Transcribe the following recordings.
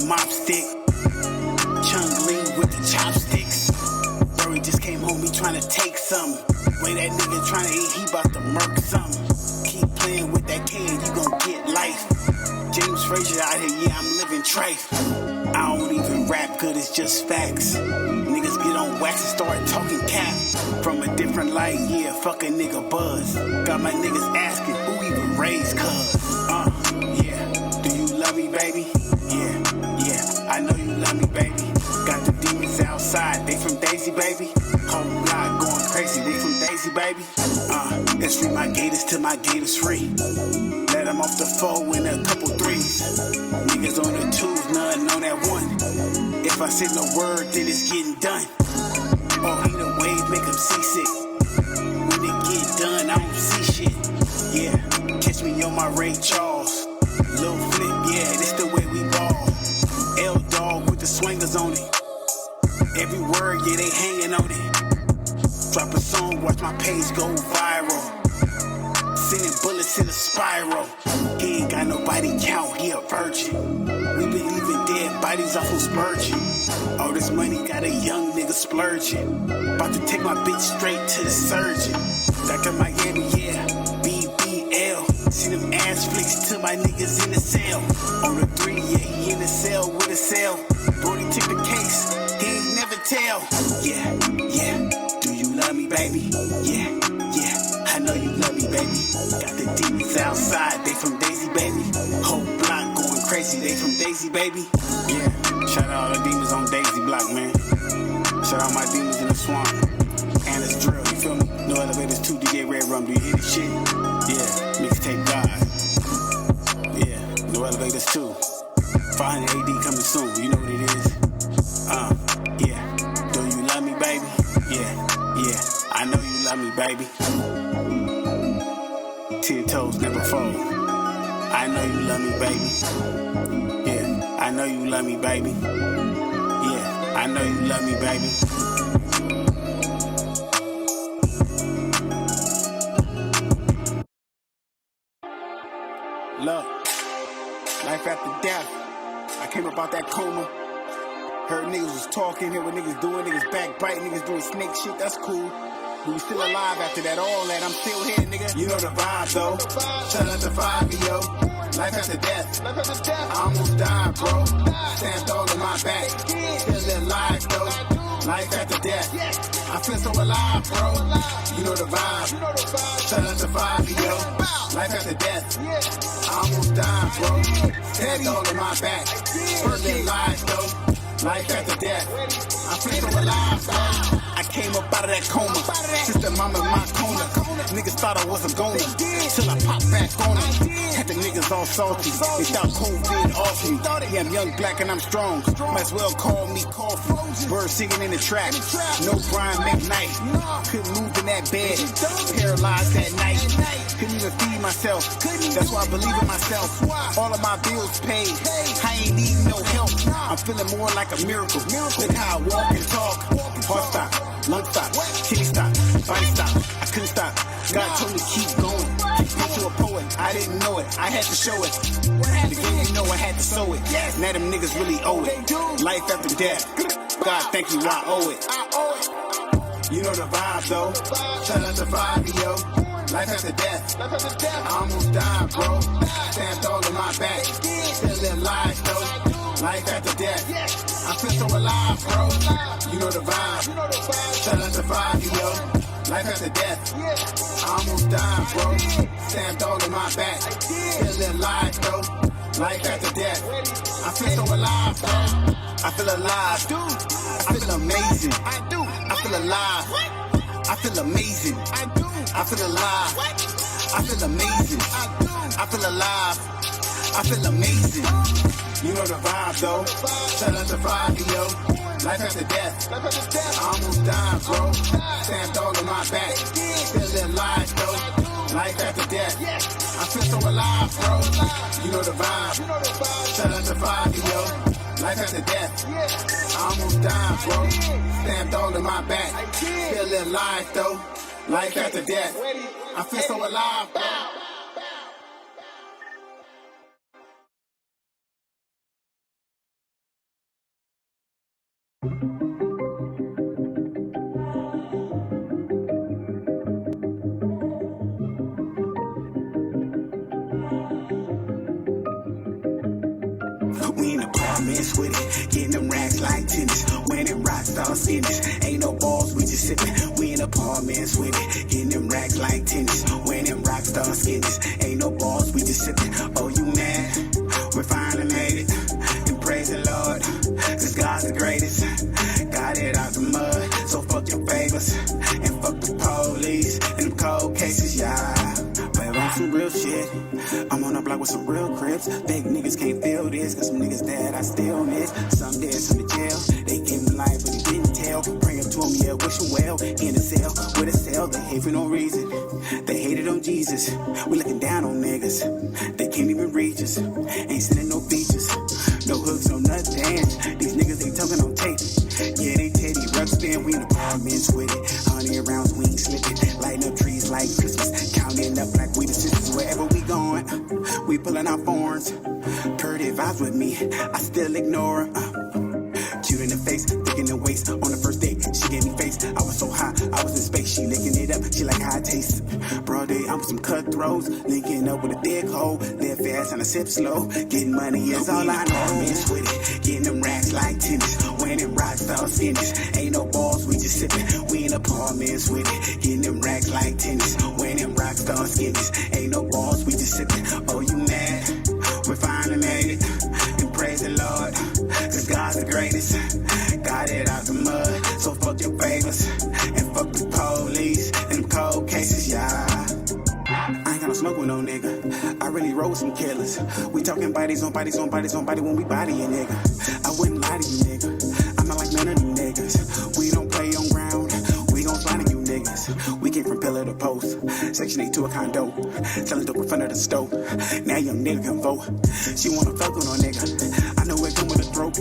mop stick. Chung Lee with the chopsticks. Bro, he just came home, he tryna take something. Way that nigga tryna eat, he bout to murk something. Keep playing with that can, you gon' get life. James Frazier out here, yeah, I'm living trife. I don't even rap good, it's just facts. Niggas get on wax and start talking cap. From a different light, yeah, fuck a nigga buzz. Got my niggas asking, who even raised cuz? Yeah, do you love me, baby? Yeah, I know you love me, baby. Got the demons outside, they from Daisy, baby. Whole block going crazy, they from Daisy, baby. Let's free my gators till my gators free. Let them off the 4 in a couple 3s. Niggas on the 2s, none on that 1. If I say no word, then it's getting done. Oh, he the wave, make him seasick. When it get done, I don't see shit. Yeah, catch me on my Ray Charles. Lil' flip, yeah, this the way we ball. L-Dog with the swingers on it. Every word, yeah, they hanging on it. Drop a song, watch my page go viral. Sending bullets in a spiral. He ain't got nobody count, he a virgin. We been leaving dead bodies off of spurging. All this money got a young nigga splurging. About to take my bitch straight to the surgeon. Back to Miami, yeah, BBL. See them ass flicks to my niggas in the cell. On the 3, yeah, he in the cell with a cell. Brody took the case, he ain't never tell. Yeah, do you love me, baby? Yeah, I know you love me, baby. Got the demons outside, they from Daisy, baby. Whole block going crazy, they from Daisy, baby. Yeah, shout out all the demons on Daisy Block, man. Shout out my demons in the swamp. And it's drill, you feel me? No elevators, 2 DJ Red Rum, do you hear this shit? Yeah, mixtape God. Yeah, no elevators, 2. 500 AD coming soon, you know what it is. Yeah, do you love me, baby? Yeah, I know you love me, baby. 10 toes never fold. I know you love me, baby. Yeah, I know you love me, baby. Yeah, I know you love me, baby. Look, life after death. I came up out that coma. Heard niggas was talking, hear what niggas doing, niggas backbiting, niggas doing snake shit, that's cool. But we still alive after that, all that, I'm still here, nigga. You know the vibe, though. Shout out to 5, yo. Life after death. I almost died, bro. Stamped all in my back. Still alive, though. Life after death. I feel so alive, bro. You know the vibe. Shout out to 5, yo. Life after death. I almost died, bro. Stamped all in my back. Still alive, though. Life after death. I feel so alive, bro. I came up out of that coma. Sister mama in my corner. Niggas thought I wasn't going till I popped back on them. Had the niggas all salty. They thought COVID off me. Yeah, I'm young, black, and I'm strong. Might as well call me coffee. Bird singing in the track. No Brian McKnight. Couldn't move in that bed. Paralyzed that night. Couldn't even feed myself. That's why I believe in myself. All of my bills paid. I ain't need no help. I'm feeling more like a miracle. Look how I walk and talk. Heart stop, lung stop, kidney stop, body stop. I couldn't stop. God told me keep going. Keep to a poet. I didn't know it. I had to show it. The game you know I had to sow it. Now them niggas really owe it. Life after death. God, thank you, I owe it. You know the vibe, though. Shout out to 5, yo. Life after death. I almost died, bro. Stamped all in my back. Still alive, though. Life after death. I feel so alive, bro. You know the vibe. Shout out to 5, yo. Life after death. I almost died, bro. Stamped all in my back. Still alive, though. Life after death. I feel so alive, bro. I feel alive. I feel amazing. I feel alive. I feel amazing. I feel alive. I feel amazing. I feel alive. I feel amazing. You know the vibe, though. Shout out to 5, yo. Life after death. I almost died, bro. Stamped all in my back. Still alive, though. Life after death. I feel so alive, bro. You know the vibe. Shout out to 5, yo. Life after death. I almost died, bro. Stamped all in my back. Still alive, though. Life after death. I feel so alive, bro. We in apartments with it, getting them racks like tennis, winning rock star skinnies. Ain't no balls, we just sippin'. We in apartments with it, getting them racks like tennis, winning rock star skinnies. Ain't no balls, we just sippin'. Oh, you mad? We finally made it, and praise the Lord, cause God's the greatest. Got it out the mud, so fuck your favors, and fuck the police, and them cold cases, yeah. But on some real shit, I'm on the block with some real crips. Fake niggas can't feel this, cause some niggas that I still miss. Some dead, some in jail. They gave me life, but they didn't tell. Pray up to them, yeah, wish them well. In a cell, with a cell, they hate for no reason. They hated on Jesus. We looking down on niggas. They can't even reach us. Ain't sending no features. No hooks, no nothing. These niggas, they talking on tape. Yeah, they Teddy Ruxpin. We in apartments with it. 100 rounds, we ain't slipping. Lighting up trees like Christmas. Counting up like we the sisters. Wherever we going, we pulling out forms. Pretty vibes with me, I still ignore her. Cute in the face, thick in the waist. On the first date, she gave me face. I was so high, I was in space. She licking it up, she like how it tastes. Broad day, I'm with some cutthroats. Linking up with a thick hoe. Live fast and I sip slow. Getting money is all I know. Miss with it, getting them racks like tennis. Winning rock star skinnies. Ain't no balls, we just sippin'. We in apartments with it, getting them racks like tennis. Winning rock star skinnies. Ain't no balls, we just sippin'. Oh, you mad? We finally made it, and praise the Lord, cause God's the greatest. Got it out the mud, so fuck your favors, and fuck the police, and them cold cases, yeah. I ain't got no smoke with no nigga, I really roll with some killers. We talking bodies on bodies on bodies on body when we body a nigga. I wouldn't lie to you, nigga, I'm not like none of you niggas. We don't play on ground, we gon' fly to you niggas. We came from pillar to post, Section 8 to a condo, selling dope in front of the stove. Now young nigga can vote. She wanna fuck with no nigga, I know it come with a throat.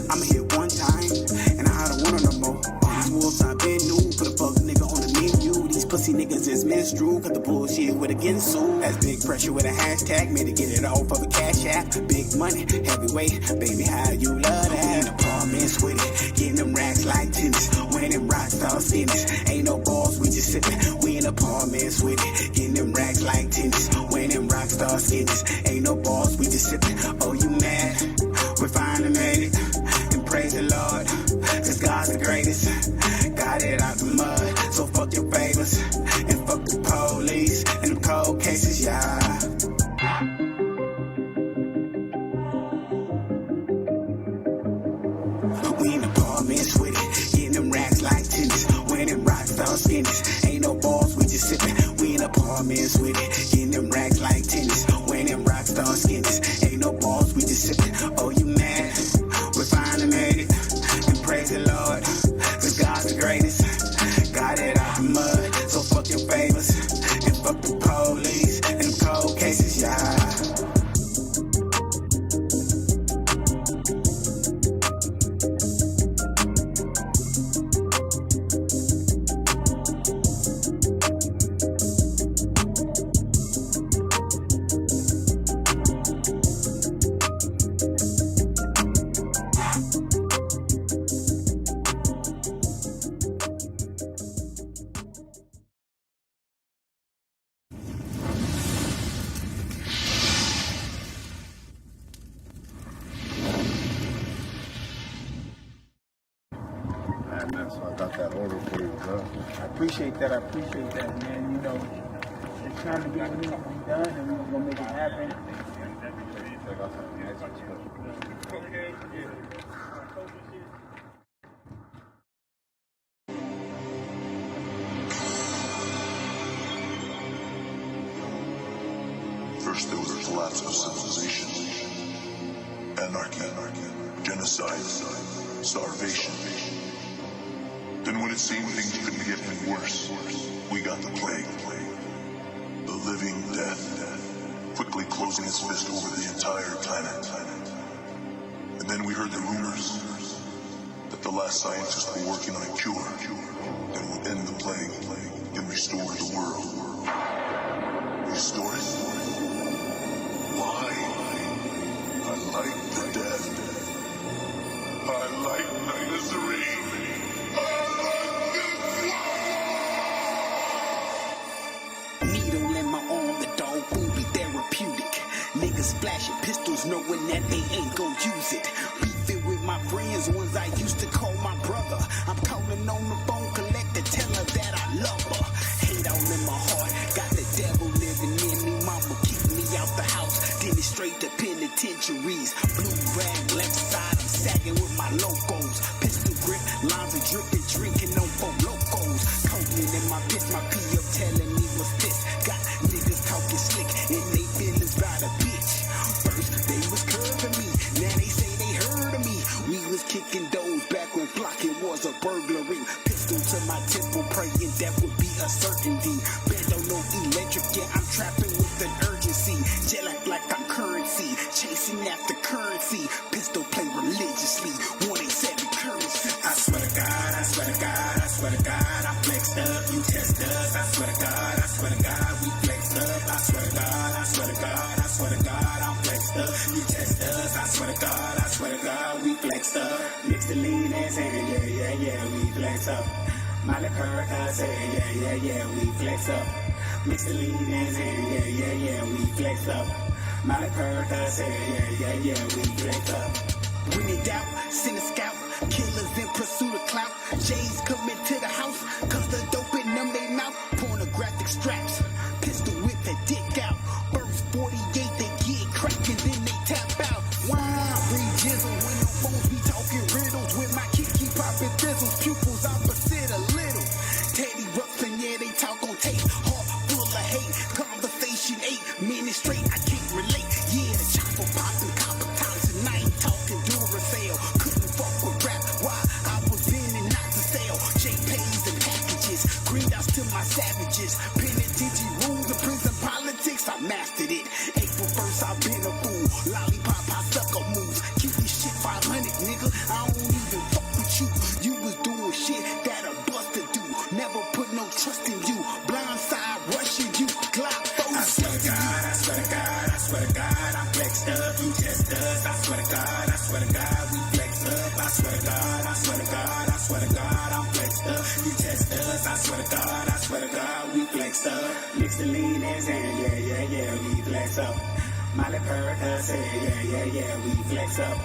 I'ma hit one time, and I don't want her no more. All these wolves I been new, put a fuck nigga on the menu. These pussy niggas is misdrew, cut the bullshit with a Ginsu. That's big pressure with a hashtag, made to get it off of a cash app. Big money, heavyweight, baby how you love that. In apartments with it, getting them racks like tennis, winning rock star skinnies. Ain't no balls, we just sippin'. We in apartments with it, getting them racks like tennis, winning rock star skinnies. Ain't no balls, we just sippin'. Oh, you mad? We finally made it, and praise the Lord, cause God's the greatest. Got it out the mud, so fuck your favors, and fuck the police, and them cold cases, yeah. We in apartments with it, getting them racks like tennis, winning rock star skinnies. Ain't no balls, we just sippin'. We in apartments with it, getting them racks like tennis, winning rock star skinnies. Ain't no balls, we just sippin'. Oh, you mad? We finally made it, and praise the Lord, cause God's the greatest. Got it out the mud, so fuck your favors, and fuck the police, and them cold cases, yeah. So I got that order for you, bro. I appreciate that, man. You know, it's time to get everything done, and we're gonna make it happen. I got something extra special. Okay, yeah. First there was the collapse of civilization, anarchy, genocide, starvation. Then when it seemed things couldn't get any worse, we got the plague. The living death, quickly closing its fist over the entire planet. And then we heard the rumors that the last scientists were working on a cure that would end the plague and restore the world. Restore it? Why? I like the death. I like the misery. niggas flashing pistols knowing that they ain't gon' use it. Beefing with my friends, ones I used to call my brother. I'm calling on the phone collector, tell her that I love her. Hate all in my heart, got the devil living in me. Mama kicked me out the house, then it straight to penitentiaries. Blue rag, left side, I'm sagging with my locos. Pistol grip, lines of dripping, drinking on 4 locos. Coating in my piss, my P.O. telling me what's this. Got niggas talking slick, and they feelings about a bitch. First, they was curving me, now they say they heard of me. We was kicking doors back when blocking was a burglary. Pistol to my temple, praying that would be a certainty. Bend on no electric, yeah, I'm trapping with an urgency. Jet like I'm currency, chasing after currency. Pistol play religiously, 187 currency. I swear to God, I swear to God, I swear to God, I flexed up, you test us. I swear to God, I swear to God, we flexed up. I swear to God, I swear to God, I swear to God, I'm flexed up, you test us. I swear to God, I swear to God, we flexed up. Mix the lean and say, yeah, we flex up. Miley Perk, say, yeah, we flex up. Mix the lean and say, yeah, we flex up. Miley Perk, say, yeah, we flex up. When in doubt, send a scout. Killers in pursuit of clout. J's coming to the house, cause the dope in them they mouth. Pornographic straps, pistol whip that dick out. Burst 48, they get crackin', then they tap out. Wow, free jizzle when the phones be talking riddles. With my kick keep popping thistles, pupils opposite a little. Teddy Ruxpin, yeah, they talk on tape. Heart full of hate, conversation 8 minutes straight, I can't relate. Yeah, the chopper popping, copper tops, and I ain't talking Duracell. Couldn't fuck with rap, why? I was in and not to sell. JPays and packages, green dots to my savages. Penitentiary rules of prison politics, I mastered it. April 1st, I've been a fool. Lollipop, I sucker moves. Keep this shit 500, nigga. I don't even fuck with you. You was doing shit that a buster do. Never put no trust in you. Blindside rushing you. Glock 4. I swear to God, I swear to God, I swear to God, I'm flexed up. You test us. I swear to God, I swear to God, we flexed up. I swear to God, I swear to God, I swear to God, I'm flexed up. You test us. I swear to God, I swear to God, we flexed up. Mix the lean and say, yeah, we flex up. Miley Perk, say, yeah, we flex up.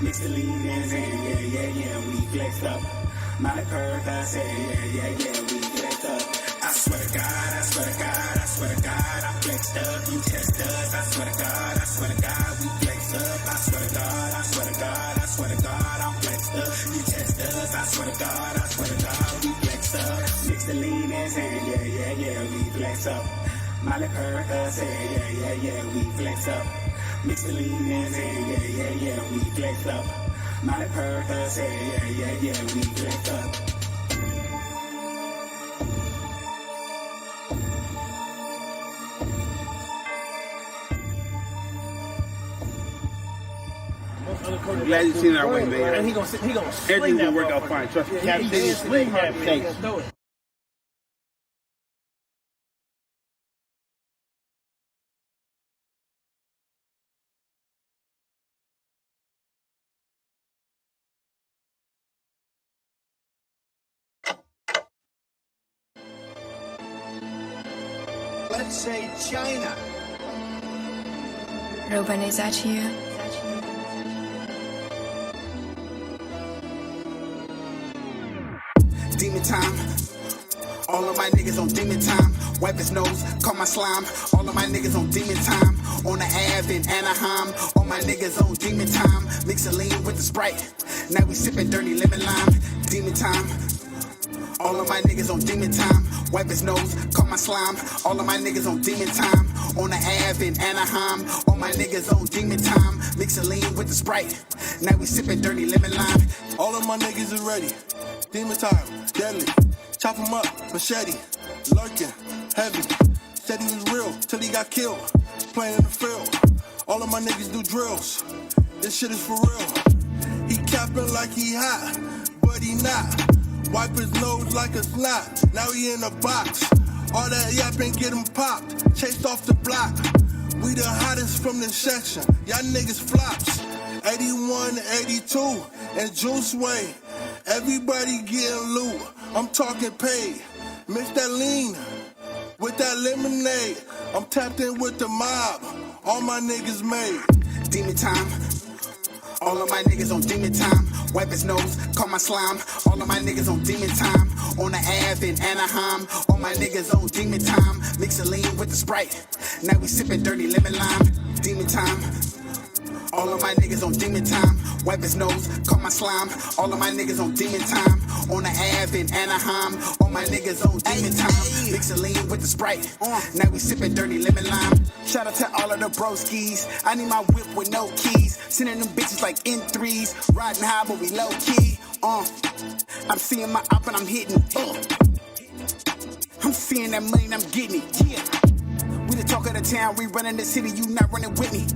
Mix the lean and say, yeah, we flex up. Miley Perk, say, yeah, we flex up. I swear to God, I swear to God, I swear to God, I'm flexed up. You test us. I swear to God, I swear to God, we flex up. I swear to God, I swear to God, I swear to God, I'm flexed up. You test us. I swear to God, I swear to God, we flex up. Mix the lean and say, yeah, we flex up. Miley Perk, say, yeah, we flex up. Mix the lean and say, yeah, we flex up. Miley Perk, say, yeah, we flex up. I'm glad you seen it that way, man. And he gonna sling Everything that will work out motherfucker. fine. Trust me. Yeah, Cap he City gonna is sling that bitch. thanks. Let's do it. Let's say China. Ruben, is that you? Demon time. All of my niggas on demon time. Wipe his nose, call my slime. All of my niggas on demon time. On the Ave in Anaheim. All my niggas on demon time. Mix a lean with the Sprite. Now we sipping dirty lemon lime. Demon time. All of my niggas on demon time. Wipe his nose, call my slime. All of my niggas on demon time. On the Ave in Anaheim. All my niggas on demon time. Mix a lean with the Sprite. Now we sipping dirty lemon lime. All of my niggas is ready. Demon time, deadly. Chop him up, machete. Lurking, heavy. Said he was real till he got killed. Playing in the field. All of my niggas do drills. This shit is for real. He capping like he hot, but he not. Wipe his nose like a snot. Now he in a box. All that yapping get him popped. Chased off the block. We the hottest from this section. Y'all niggas flops. 81, 82, and Juice Way. Everybody getting loot. I'm talking paid. Mix that lean with that lemonade. I'm tapped in with the mob. All my niggas made. Demon time. All of my niggas on demon time. Wipe his nose, call my slime. All of my niggas on demon time. On the Ave in Anaheim. All my niggas on demon time. Mix a lean with the Sprite. Now we sipping dirty lemon lime. Demon time. All of my niggas on demon time. Wipe his nose, call my slime. All of my niggas on demon time. On the Ave in Anaheim. All my niggas on demon time. Mix a lean with the Sprite. Now we sipping dirty lemon lime. Shout out to all of the broskies. I need my whip with no keys. Sending them bitches like in-threes. Riding high but we low key. I'm seeing my op and I'm hitting. I'm seeing that money and I'm getting it. Yeah. We the talk of the town. We running the city. You not running with me.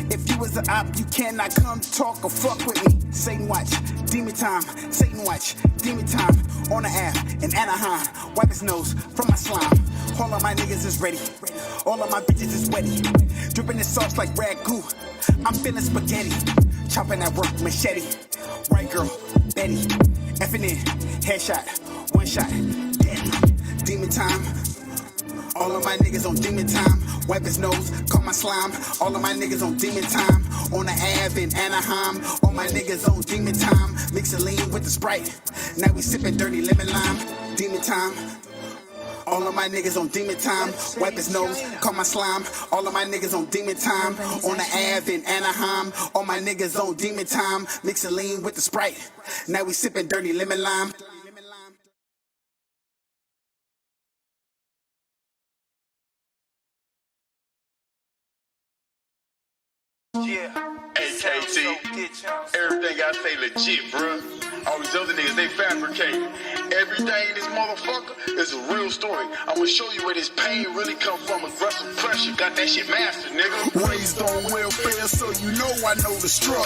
If you was an op, you cannot come talk or fuck with me. Satan watch, demon time. Satan watch, demon time. On the app in Anaheim. Wipe his nose from my slime. All of my niggas is ready. All of my bitches is wetty. Dripping the sauce like ragu. I'm feeling spaghetti. Chopping that work machete. Right girl, Betty. Effing in, headshot. One shot, deadly. Demon time. All of my niggas on demon time. Wipe his nose, call my slime. All of my niggas on demon time. On the Ave in Anaheim. All my niggas on demon time. Mix a lean with the Sprite. Now we sipping dirty lemon lime. Demon time. All of my niggas on demon time. Wipe his nose, call my slime. All of my niggas on demon time. On the Ave in Anaheim. All my niggas on demon time. Mix a lean with the Sprite. Now we sipping dirty lemon lime. Yeah. Hey, KT, everything I say legit, bruh. All these other niggas, they fabricate. Everything in this motherfucker is a real story. I'ma show you where this pain really come from. Aggressive pressure, got that shit mastered, nigga. Raised on welfare, so you know I know the struggle.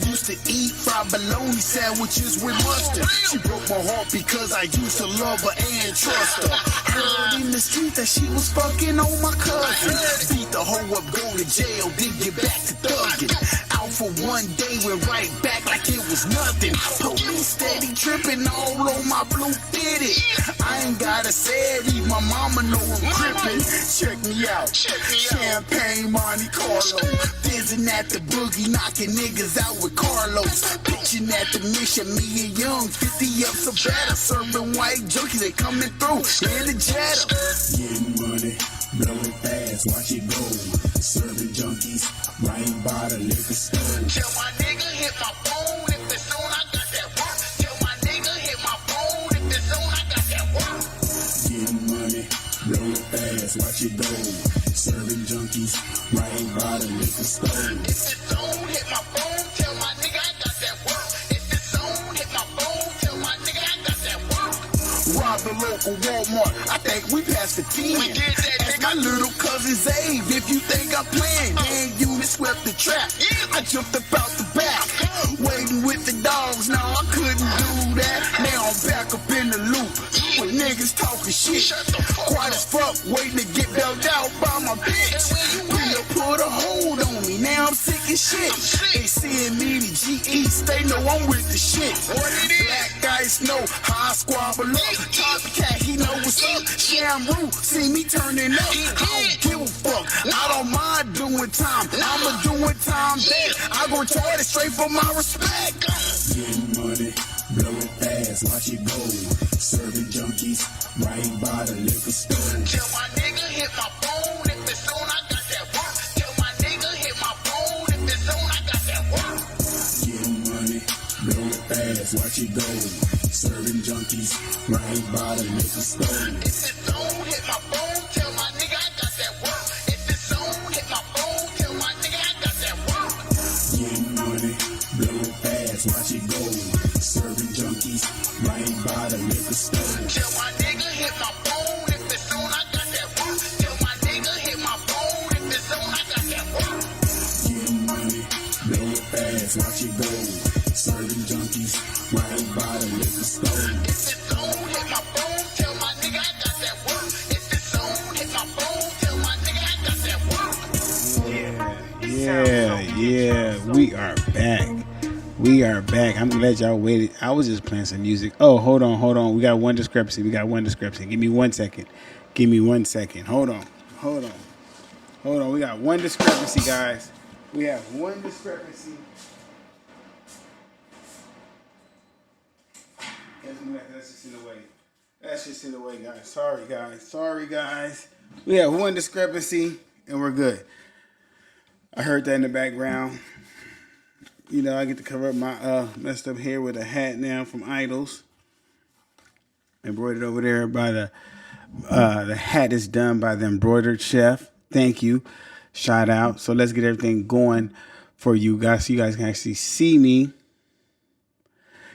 Used to eat fried bologna sandwiches with mustard. She broke my heart because I used to love her and trust her. Heard in the street that she was fucking on my cousin. Beat the hoe up, go to jail, then get back to thugging. Out for one day, went right back like it was nothing. Police steady tripping all on my blue fitted. I ain't gotta say it, even my mama know I'm crippin'. Check me out. Champagne Monte Carlo. Fizzing at the boogie, knocking niggas out with Carlos. Pitching at the mission, me and Young, 50 up so better. Serving white junkies, they coming through in the Jetta. Getting money, blowing fast, watch it go. Serving junkies, right by the liquor store. Tell my nigga hit my phone if it's on, I got that work. Tell my nigga hit my phone if it's on, I got that work. Getting money, blowing fast, watch it go. Serving junkies, right by the liquor store. If it's on, hit my phone, tell my nigga I got that work. If it's on, hit my phone, tell my nigga I got that work. Rob the local Walmart, I think we passed the 10. We did that, Ask my little cousin Zave if you think I'm playing. Gang unit swept the trap. I jumped up out the back. Waiting with the dogs, no, I couldn't do that. Now I'm back up in the loop with niggas talking shit. Quiet as fuck, waiting to get bailed out by my bitch. Priya put a hold on me, now I'm sick as shit. They seeing me, the G-East, they know I'm with the shit. Black guys know how I squabble up. Copycat, he know what's up. Shamroo, see me turning up. I don't give a fuck, I don't mind doing time. I'ma doing time there. I go retarded straight for my respect. Getting money, blowing fast, watch it go. Serving junkies, right by the liquor store. Tell my nigga hit my phone if it's on, I got that work. Tell my nigga hit my phone if it's on, I got that work. Getting money, blowing fast, watch it go. Serving junkies, right by the liquor store. If it's on, hit my phone, tell my nigga I got that work. If it's on, hit my phone, tell my nigga I got that work. Getting money, blowing fast, watch it go. Serving junkies, right by the liquor store. Tell my nigga hit my phone if it's on, I got that work. Tell my nigga hit my phone if it's on, I got that work. Getting money, blowing fast, watch it go. Serving junkies, right by the liquor store. If it's on, hit my phone, tell my nigga I got that work. If it's on, hit my phone, tell my nigga I got that work. Yeah, we are back. We are back. I'm glad y'all waited. I was just playing some music. Oh, hold on. We got one discrepancy. Give me 1 second. Hold on. Hold on, we got one discrepancy, guys. We have one discrepancy. That's just in the way. That's just in the way, guys. Sorry, guys. Sorry, guys. We have one discrepancy, and we're good. I heard that in the background. You know, I get to cover up my messed up hair with a hat now from Idols. Embroidered over there by the hat is done by the embroidered chef. Thank you. Shout out. So let's get everything going for you guys so you guys can actually see me.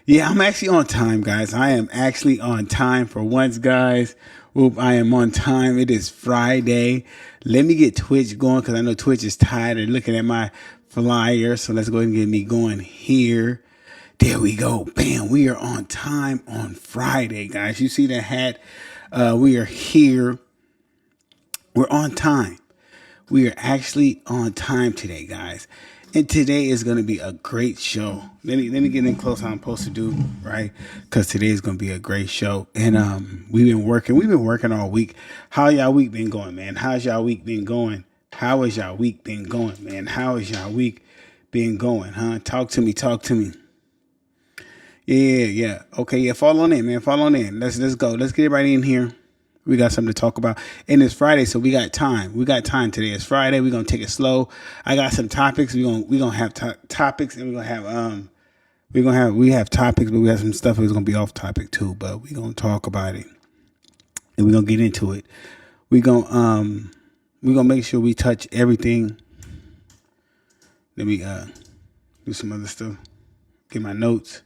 Yeah, I'm actually on time, guys. I am actually on time for once, guys. Oop, I am on time. It is Friday. Let me get Twitch going because I know Twitch is tired of looking at my flyer. So let's go ahead and get me going here. There we go. Bam. We are on time on Friday, guys. You see the hat? We are here. We're on time. We are actually on time today, guys. And today is going to be a great show. Let me get in close how I'm supposed to do, right? Because today is going to be a great show. And we've been working all week. How y'all week been going, man? How's y'all week been going? How has y'all week been going, man? How has y'all week been going, huh? Talk to me. Yeah. Okay, yeah, fall on in, man. Fall on in. Let's go. Let's get everybody in here. We got something to talk about. And it's Friday, so we got time. We got time today. It's Friday. We're gonna take it slow. I got some topics. We're gonna have topics, and we have topics, but we have some stuff that's gonna be off topic too. But we're gonna talk about it, and we're gonna get into it. We're gonna make sure we touch everything. Let me do some other stuff. Get my notes.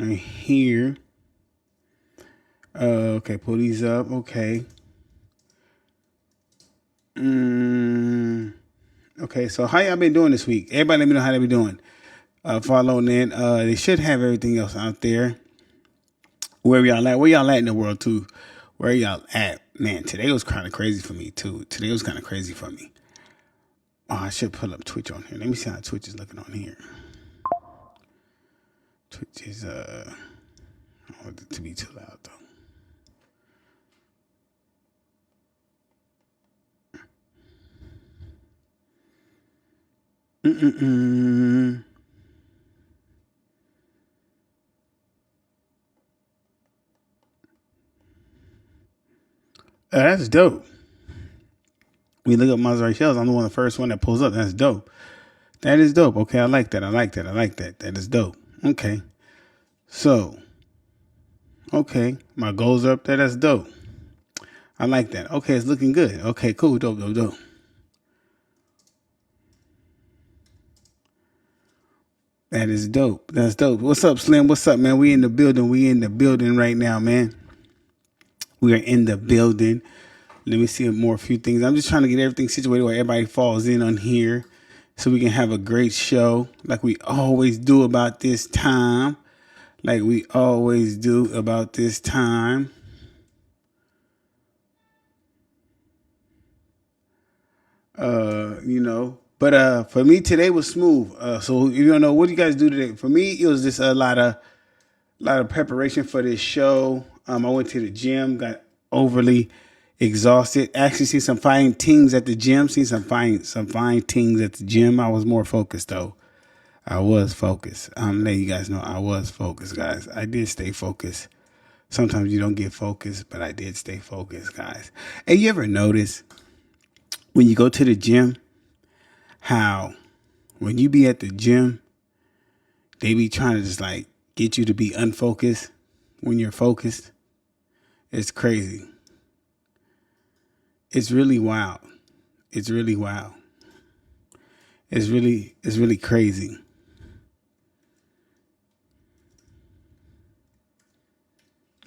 Right here. Okay, pull these up. Okay. Okay, so how y'all been doing this week? Everybody let me know how they been doing. Following in. They should have everything else out there. Where y'all at? Where y'all at in the world too? Where y'all at? Man, today was kind of crazy for me too. Oh, I should pull up Twitch on here. Let me see how Twitch is looking on here. Twitch is I don't want it to be too loud though. That's dope. We look up Maserati shells. I'm the first one that pulls up. That's dope. That is dope. Okay, I like that. That is dope. Okay. So, okay, my goals are up there. That's dope. I like that. Okay, it's looking good. Okay, cool. Dope. That is dope. That's dope. What's up, Slim? What's up, man? We in the building right now, man. We are in the building. Let me see a few things. I'm just trying to get everything situated where everybody falls in on here so we can have a great show like we always do about this time. But for me today was smooth. So you don't know what do you guys do today? For me, it was just a lot of preparation for this show. I went to the gym, got overly exhausted. Actually, see some fine things at the gym. I was more focused though. I was focused. I'm letting you guys know I was focused, guys. I did stay focused. Sometimes you don't get focused, but I did stay focused, guys. Hey, you ever notice when you go to the gym, how when you be at the gym, they be trying to just like get you to be unfocused when you're focused? It's crazy. It's really wild. It's really crazy.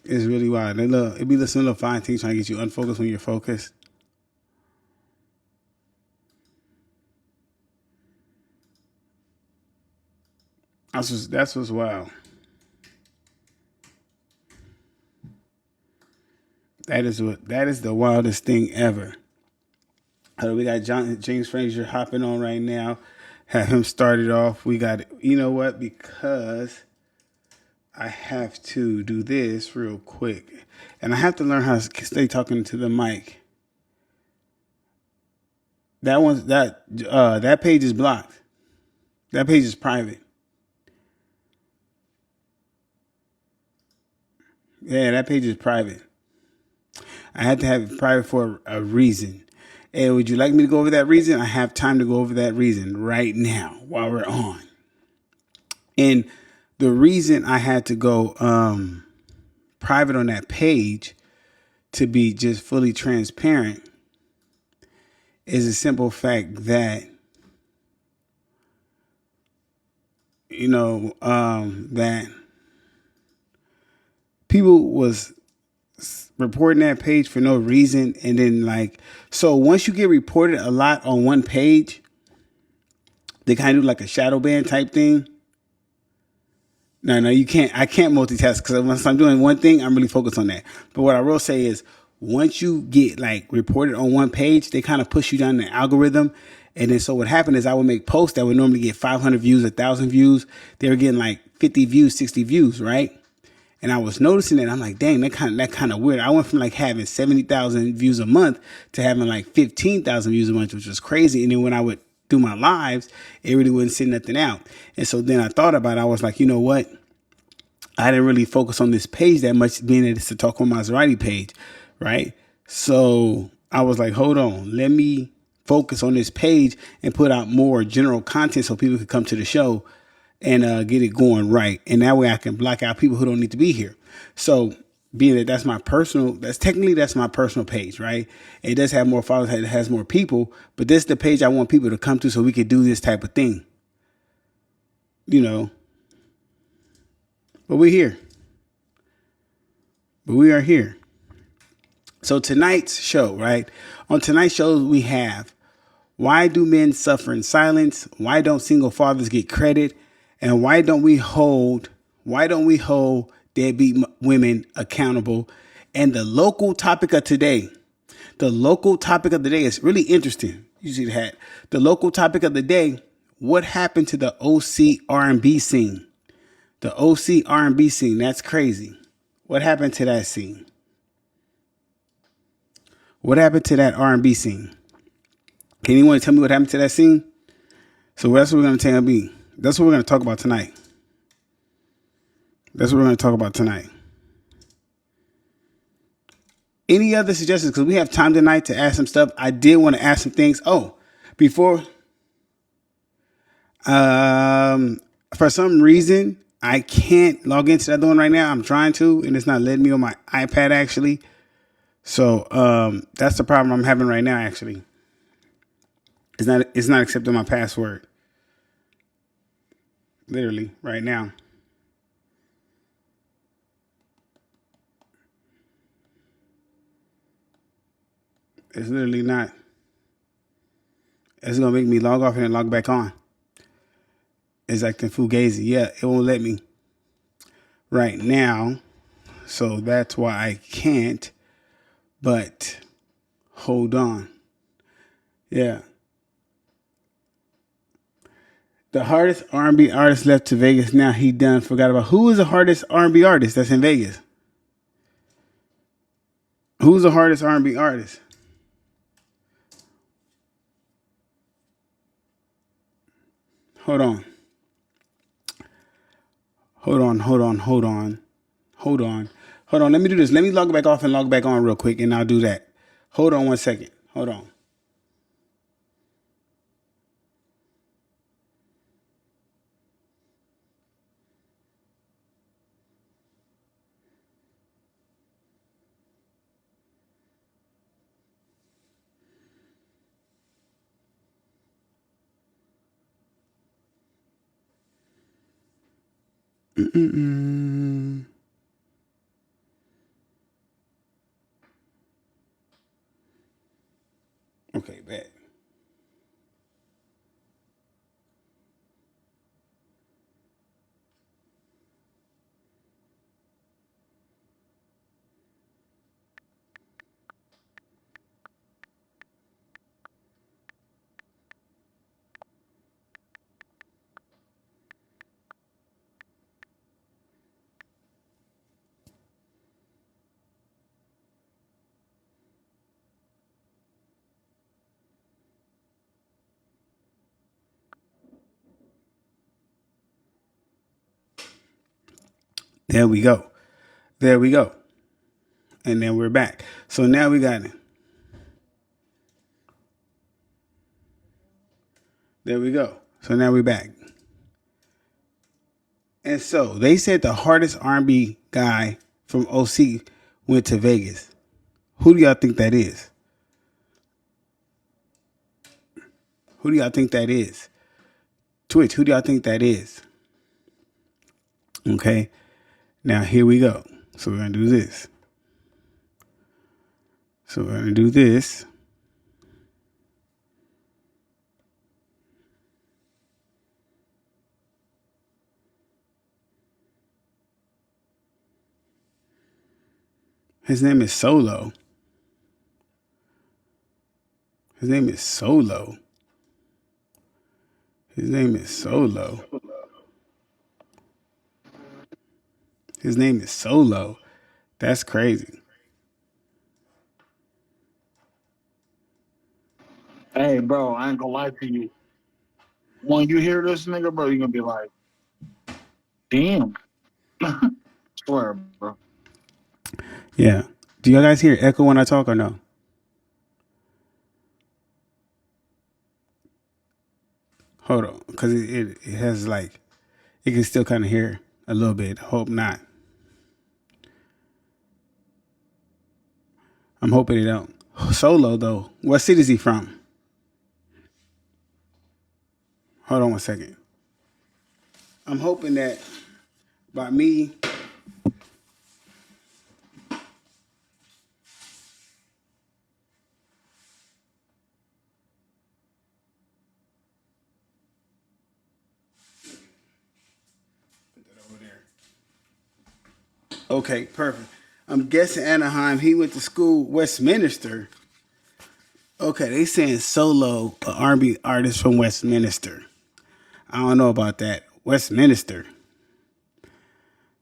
It's really wild. It be listening to little fine things trying to get you unfocused when you're focused. That's what's wild. That is the wildest thing ever. We got James Frazier hopping on right now. Have him started off. We got, you know what? Because I have to do this real quick. And I have to learn how to stay talking to the mic. That page is blocked. That page is private. Yeah, that page is private. I had to have it private for a reason. And would you like me to go over that reason? I have time to go over that reason right now while we're on. And the reason I had to go private on that page, to be just fully transparent, is a simple fact that, that people was reporting that page for no reason. And then so once you get reported a lot on one page, they kind of do like a shadow ban type thing. No, you can't. I can't multitask because once I'm doing one thing, I'm really focused on that. But what I will say is, once you get reported on one page, they kind of push you down the algorithm. And then so what happened is I would make posts that would normally get 500 views, 1,000 views. They were getting 50 views, 60 views, right? And I was noticing it. I'm like, dang, that kind of weird. I went from having 70,000 views a month to having 15,000 views a month, which was crazy. And then when I would do my lives, it really wouldn't send nothing out. And so then I thought about it. I was like, you know what? I didn't really focus on this page that much, being that it's a Talk on Maserati page, right? So I was like, hold on, let me focus on this page and put out more general content so people could come to the show and get it going right. And that way I can block out people who don't need to be here. So being that that's my personal page, right? It does have more followers, it has more people, but this is the page I want people to come to so we could do this type of thing, But we're here. But we are here. So tonight's show, right? On tonight's show, we have why do men suffer in silence? Why don't single fathers get credit? And why don't we hold deadbeat women accountable? And the local topic of today. The local topic of the day is really interesting. You see that? The local topic of the day, what happened to the OC R&B scene? The OC R&B scene, that's crazy. What happened to that scene? What happened to that R&B scene? Can anyone tell me what happened to that scene? So that's what we're going to tell you. That's what we're going to talk about tonight. That's what we're going to talk about tonight. Any other suggestions? Because we have time tonight to ask some stuff. I did want to ask some things. Oh, before, for some reason, I can't log into the other one right now. I'm trying to, and it's not letting me on my iPad actually. So that's the problem I'm having right now. Actually, it's not accepting my password. Literally right now. It's literally not. It's gonna make me log off and then log back on. It's acting fugazi. Yeah, it won't let me right now. So that's why I can't. But hold on. Yeah. The hardest R&B artist left to Vegas. Now he done forgot about who is the hardest R&B artist that's in Vegas. Who's the hardest R&B artist? Hold on. Let me do this. Let me log back off and log back on real quick, and I'll do that. Hold on 1 second. Hold on. Okay, bet. There we go. There we go. And then we're back. So now we got it. There we go. So now we're back. And so they said the hardest R&B guy from OC went to Vegas. Who do y'all think that is? Who do y'all think that is? Twitch, who do y'all think that is? Okay. Now here we go. So we're going to do this. So we're going to do this. His name is Solo. His name is Solo. His name is Solo. His name is Solo. That's crazy. Hey, bro, I ain't gonna lie to you. When you hear this nigga, bro, you're gonna be like, damn. Swear, bro. Yeah. Do y'all guys hear echo when I talk or no? Hold on. Because it has like, it can still kind of hear a little bit. Hope not. I'm hoping it don't. Solo, though. What city is he from? Hold on 1 second. I'm hoping that by me put that over there. Okay, perfect. I'm guessing Anaheim. He went to school Westminster. Okay, they saying Solo, an R&B artist from Westminster. I don't know about that. Westminster.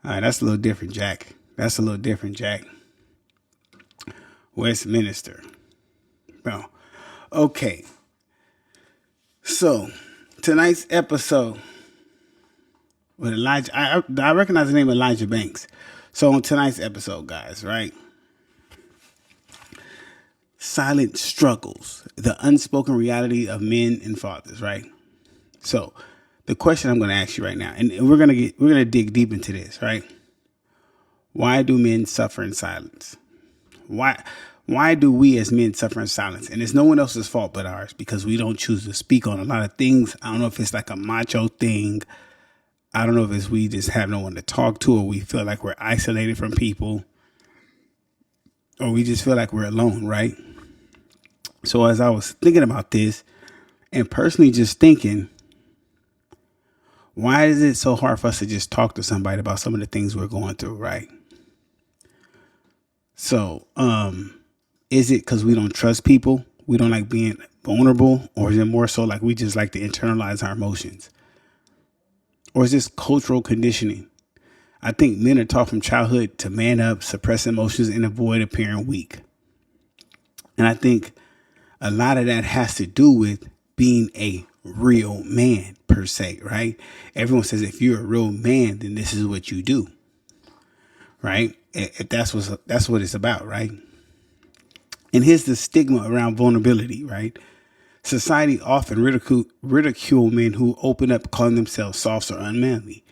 All right, that's a little different, Jack. That's a little different, Jack. Westminster. Bro. Okay. So, tonight's episode with Elijah, I recognize the name Elijah Banks. So, on tonight's episode, guys, right? Silent struggles, the unspoken reality of men and fathers, right? So, the question I'm going to ask you right now, and we're going to dig deep into this, right? Why do men suffer in silence? Why do we as men suffer in silence? And it's no one else's fault but ours, because we don't choose to speak on a lot of things. I don't know if it's like a macho thing. I don't know if it's we just have no one to talk to, or we feel like we're isolated from people, or we just feel like we're alone, right? So as I was thinking about this, and personally just thinking, why is it so hard for us to just talk to somebody about some of the things we're going through, right? So, is it because we don't trust people? We don't like being vulnerable? Or is it more so like we just like to internalize our emotions? Or is this cultural conditioning? I think men are taught from childhood to man up, suppress emotions, and avoid appearing weak. And I think a lot of that has to do with being a real man, per se, right? Everyone says if you're a real man, then this is what you do, right? If that's what it's about, right? And here's the stigma around vulnerability, right? Society often ridicule men who open up calling themselves soft or unmanly.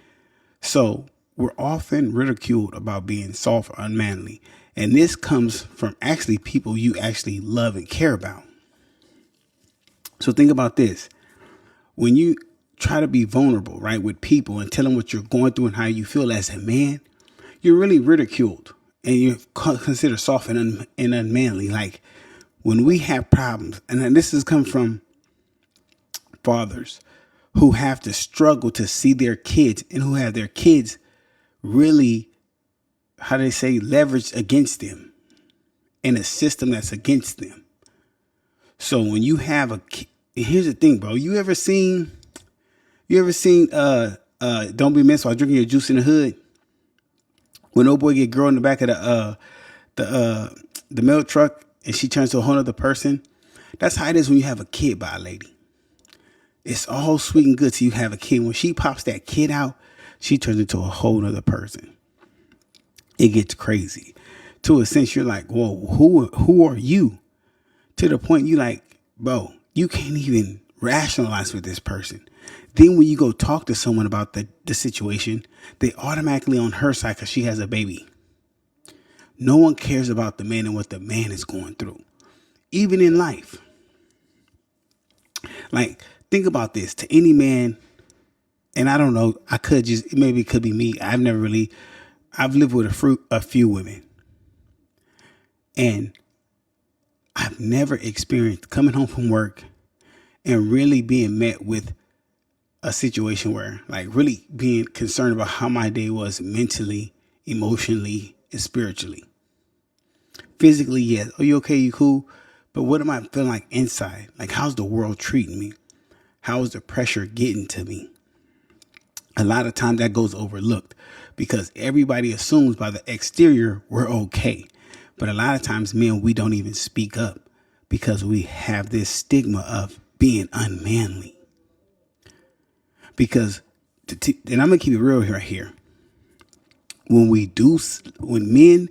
So we're often ridiculed about being soft or unmanly. And this comes from actually people you actually love and care about. So think about this. When you try to be vulnerable, right, with people and tell them what you're going through and how you feel as a man, you're really ridiculed and you're considered soft and unmanly. Like when we have problems, and this has come from fathers who have to struggle to see their kids and who have their kids really, how do they say, leveraged against them in a system that's against them. So when you have here's the thing, bro. You ever seen Don't Be Missed While Drinking Your Juice in the Hood? When old boy get girl in the back of the milk truck and she turns to a whole other person. That's how it is when you have a kid by a lady. It's all sweet and good till you have a kid. When she pops that kid out, she turns into a whole other person. it gets crazy. To a sense, you're like, whoa, who are you? To the point you like, bro, you can't even rationalize with this person. Then when you go talk to someone about the situation, they automatically on her side because she has a baby. No one cares about the man and what the man is going through, even in life. Like, think about this. To any man, and I don't know, maybe it could be me. I've lived with a few women, and I've never experienced coming home from work and really being met with a situation where, like, really being concerned about how my day was mentally, emotionally, and spiritually. Physically, yes. Are you okay? You cool? But what am I feeling like inside? Like, how's the world treating me? How is the pressure getting to me? A lot of times that goes overlooked because everybody assumes by the exterior we're okay. But a lot of times, men, we don't even speak up because we have this stigma of being unmanly. Because, and I'm going to keep it real right here. When men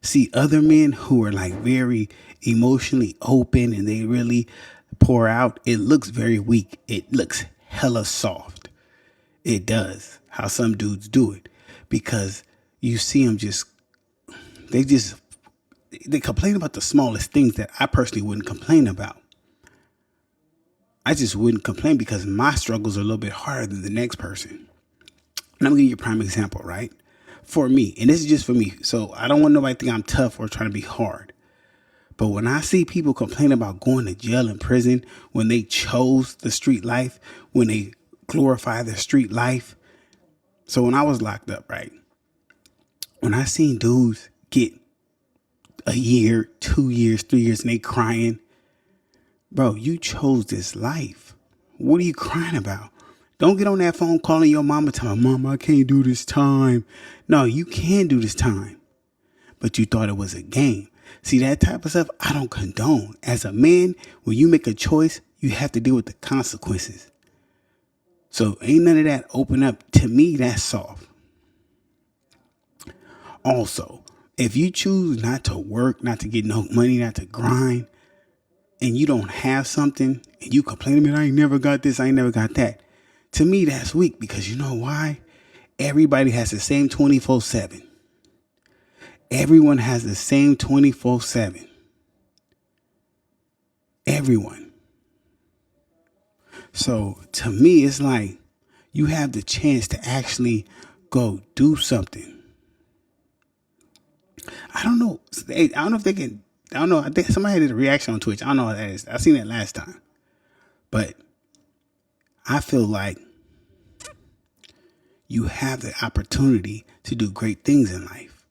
see other men who are like very emotionally open and they really pour out, it looks very weak. It looks hella soft. It does. How some dudes do it. Because you see them they complain about the smallest things that I personally wouldn't complain about. I just wouldn't complain because my struggles are a little bit harder than the next person. And I'm going to give you a prime example, right? For me, and this is just for me. So I don't want nobody to think I'm tough or trying to be hard. But when I see people complain about going to jail and prison when they chose the street life, when they glorify the street life. So when I was locked up, right? When I seen dudes get a year, 2 years, 3 years, and they crying, bro, you chose this life. What are you crying about? Don't get on that phone calling your mama telling her, Mama, I can't do this time. No, you can do this time. But you thought it was a game. See, that type of stuff, I don't condone. As a man, when you make a choice, you have to deal with the consequences. So ain't none of that open up. To me, that's soft. Also, if you choose not to work, not to get no money, not to grind, and you don't have something, and you complain to me, I ain't never got this, I ain't never got that. To me, that's weak because you know why? Everybody has the same 24/7. Everyone has the same 24/7. Everyone. So to me, it's like you have the chance to actually go do something. I don't know. I don't know if they can. I don't know. I think somebody did a reaction on Twitch. I don't know what that is. I seen that last time. But I feel like you have the opportunity to do great things in life.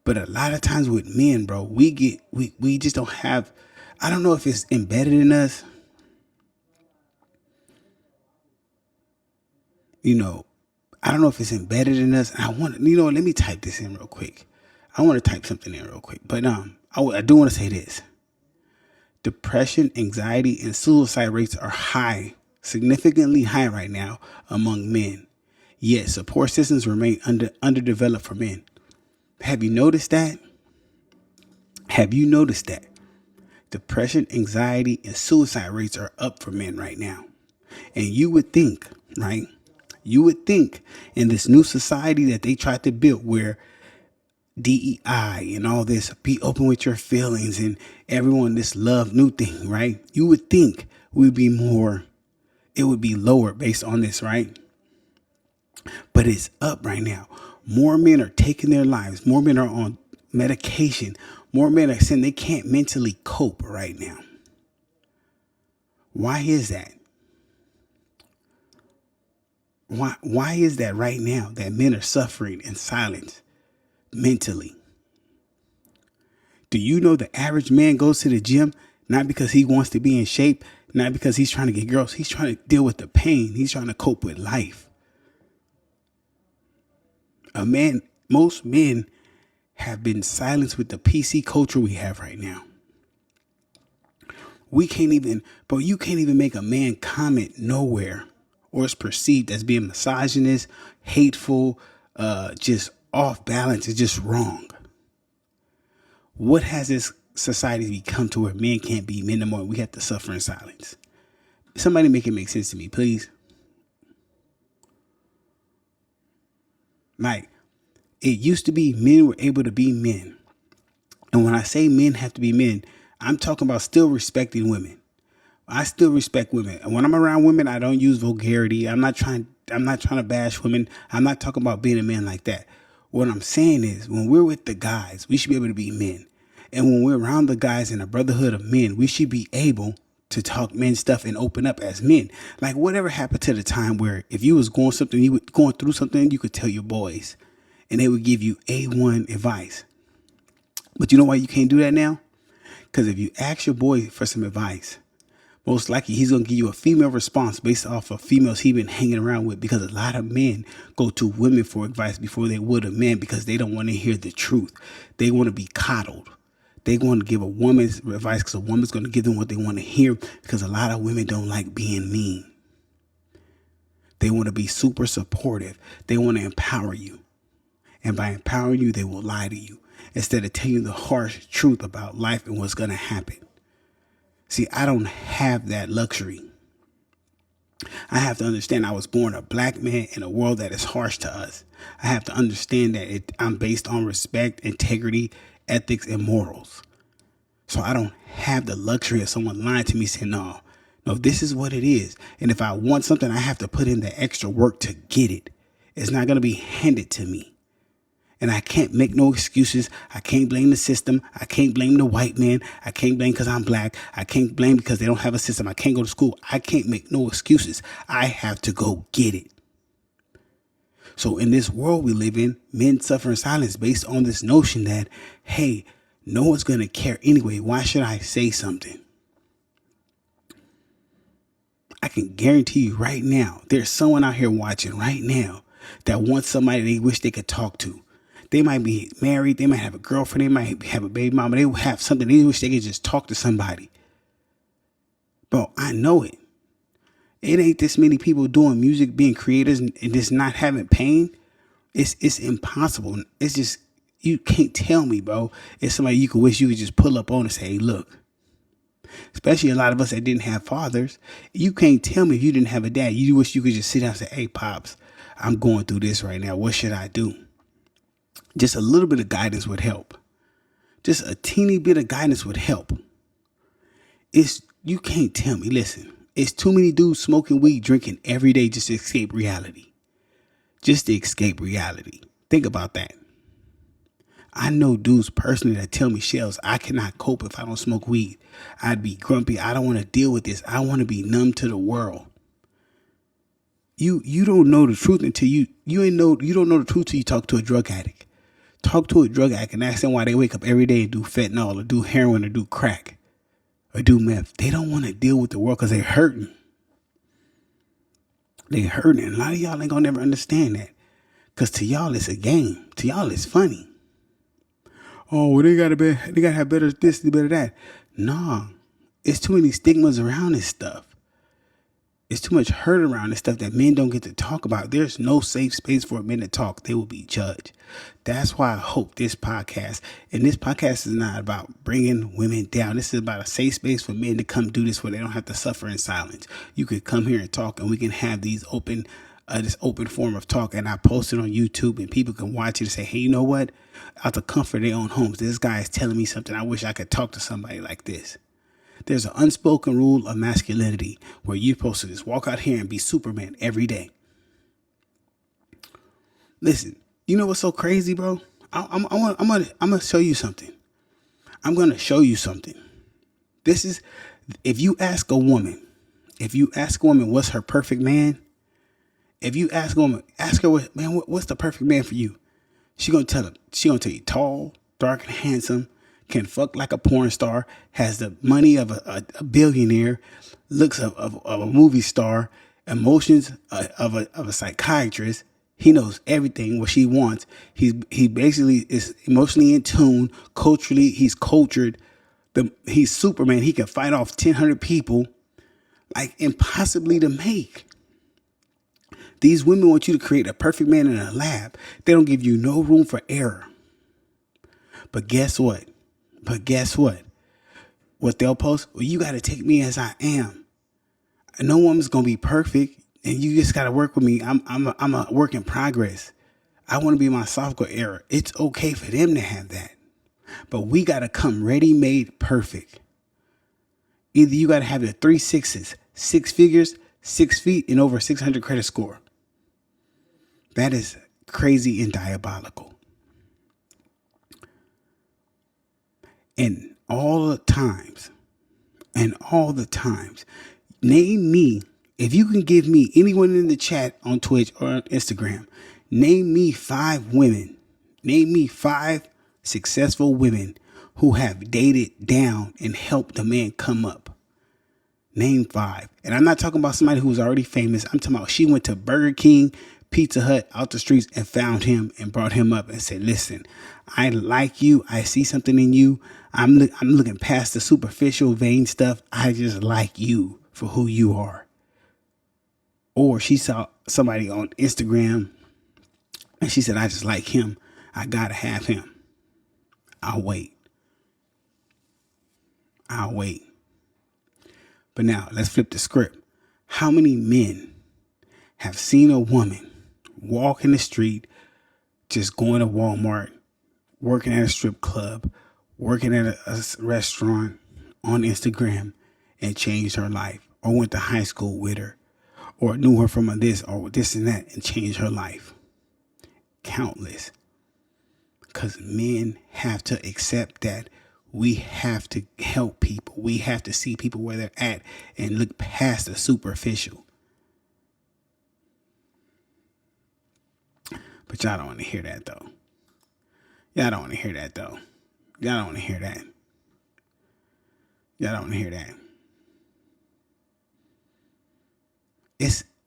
But a lot of times with men, bro, we just don't have, I don't know if it's embedded in us. I don't know if it's embedded in us. I want, let me type this in real quick. I want to type something in real quick. But I do want to say this. Depression, anxiety, and suicide rates are high, significantly high right now among men. Yet support systems remain underdeveloped for men. Have you noticed that? Depression, anxiety, and suicide rates are up for men right now. And you would think, right? You would think in this new society that they tried to build where DEI and all this, be open with your feelings and everyone, this love new thing, right? You would think it would be lower based on this, right? But it's up right now. More men are taking their lives. More men are on medication. More men are saying they can't mentally cope right now. Why is that? Why is that right now that men are suffering in silence mentally? Do you know the average man goes to the gym not because he wants to be in shape, not because he's trying to get girls. He's trying to deal with the pain. He's trying to cope with life. Most men have been silenced with the PC culture we have right now. You can't even make a man comment nowhere or it's perceived as being misogynist, hateful, just off balance. It's just wrong. What has this society become to where men can't be men no more? We have to suffer in silence. Somebody make it make sense to me, please. Like, it used to be men were able to be men. And when I say men have to be men, I'm talking about still respecting women. I still respect women. And when I'm around women, I don't use vulgarity. I'm not trying to bash women. I'm not talking about being a man like that. What I'm saying is when we're with the guys, we should be able to be men. And when we're around the guys in a brotherhood of men, we should be able to talk men stuff and open up as men. Like whatever happened to the time where if you was going through something, you could tell your boys and they would give you A1 advice. But you know why you can't do that now? Because if you ask your boy for some advice, most likely he's going to give you a female response based off of females he's been hanging around with, because a lot of men go to women for advice before they would a man because they don't want to hear the truth. They want to be coddled. They want to give a woman's advice because a woman's going to give them what they want to hear, because a lot of women don't like being mean. They want to be super supportive. They want to empower you. And by empowering you, they will lie to you instead of telling you the harsh truth about life and what's going to happen. See, I don't have that luxury. I have to understand I was born a black man in a world that is harsh to us. I have to understand that I'm based on respect, integrity, ethics, and morals. So I don't have the luxury of someone lying to me saying, no, this is what it is. And if I want something, I have to put in the extra work to get it. It's not going to be handed to me. And I can't make no excuses. I can't blame the system. I can't blame the white man. I can't blame because I'm black. I can't blame because they don't have a system. I can't go to school. I can't make no excuses. I have to go get it. So in this world we live in, men suffer in silence based on this notion that, hey, no one's going to care anyway. Why should I say something? I can guarantee you right now, there's someone out here watching right now that wants somebody they wish they could talk to. They might be married. They might have a girlfriend. They might have a baby mama. They will have something. They wish they could just talk to somebody. Bro, I know it. It ain't this many people doing music, being creators, and just not having pain. It's impossible. It's just, you can't tell me, bro. It's somebody you could wish you could just pull up on and say, hey, look. Especially a lot of us that didn't have fathers. You can't tell me if you didn't have a dad. You wish you could just sit down and say, hey, Pops, I'm going through this right now. What should I do? Just a little bit of guidance would help. Just a teeny bit of guidance would help. You can't tell me. Listen, it's too many dudes smoking weed, drinking every day just to escape reality. Just to escape reality. Think about that. I know dudes personally that tell me, Shells, I cannot cope if I don't smoke weed. I'd be grumpy. I don't want to deal with this. I want to be numb to the world. You don't know the truth until you don't know the truth till you talk to a drug addict. Talk to a drug addict and ask them why they wake up every day and do fentanyl or do heroin or do crack or do meth. They don't want to deal with the world because they're hurting. They're hurting. And a lot of y'all ain't gonna never understand that. Because to y'all it's a game. To y'all it's funny. Oh, well, they gotta have better this, better that. Nah. It's too many stigmas around this stuff. It's too much hurt around this stuff that men don't get to talk about. There's no safe space for men to talk. They will be judged. That's why I hope this podcast is not about bringing women down. This is about a safe space for men to come do this where they don't have to suffer in silence. You could come here and talk and we can have these this open form of talk. And I post it on YouTube and people can watch it and say, hey, you know what? Out the comfort of their own homes, this guy is telling me something. I wish I could talk to somebody like this. There's an unspoken rule of masculinity where you're supposed to just walk out here and be Superman every day. Listen, you know what's so crazy, bro? I'm gonna show you something. I'm gonna show you something. This is, if you ask a woman what's her perfect man, if you ask a woman, ask her what's the perfect man for you? She gonna tell you tall, dark, and handsome. Can fuck like a porn star, has the money of a billionaire, looks of a movie star, emotions of a psychiatrist. He knows everything what she wants. He basically is emotionally in tune. Culturally, he's cultured. He's Superman. He can fight off 1,000 people, like impossibly to make. These women want you to create a perfect man in a lab. They don't give you no room for error. But guess what? What they'll post? Well, you got to take me as I am. And no woman's going to be perfect. And you just got to work with me. I'm a work in progress. I want to be my software era. It's okay for them to have that. But we got to come ready-made perfect. Either you got to have the 3 6s, 6 figures, 6 feet, and over 600 credit score. That is crazy and diabolical. And all the times, name me, if you can give me anyone in the chat on Twitch or on Instagram, name me 5 women. Name me 5 successful women who have dated down and helped the man come up. Name 5. And I'm not talking about somebody who was already famous. I'm talking about she went to Burger King, Pizza Hut, out the streets and found him and brought him up and said, listen, I like you. I see something in you. I'm looking past the superficial vain stuff. I just like you for who you are. Or she saw somebody on Instagram and she said, I just like him. I got to have him. I'll wait. But now let's flip the script. How many men have seen a woman walk in the street, just going to Walmart, working at a strip club, working at a restaurant, on Instagram, and changed her life, or went to high school with her, or knew her from a this or this and that, and changed her life? Countless. Because men have to accept that we have to help people. We have to see people where they're at and look past the superficial. But y'all don't want to hear that, though. Y'all don't want to hear that.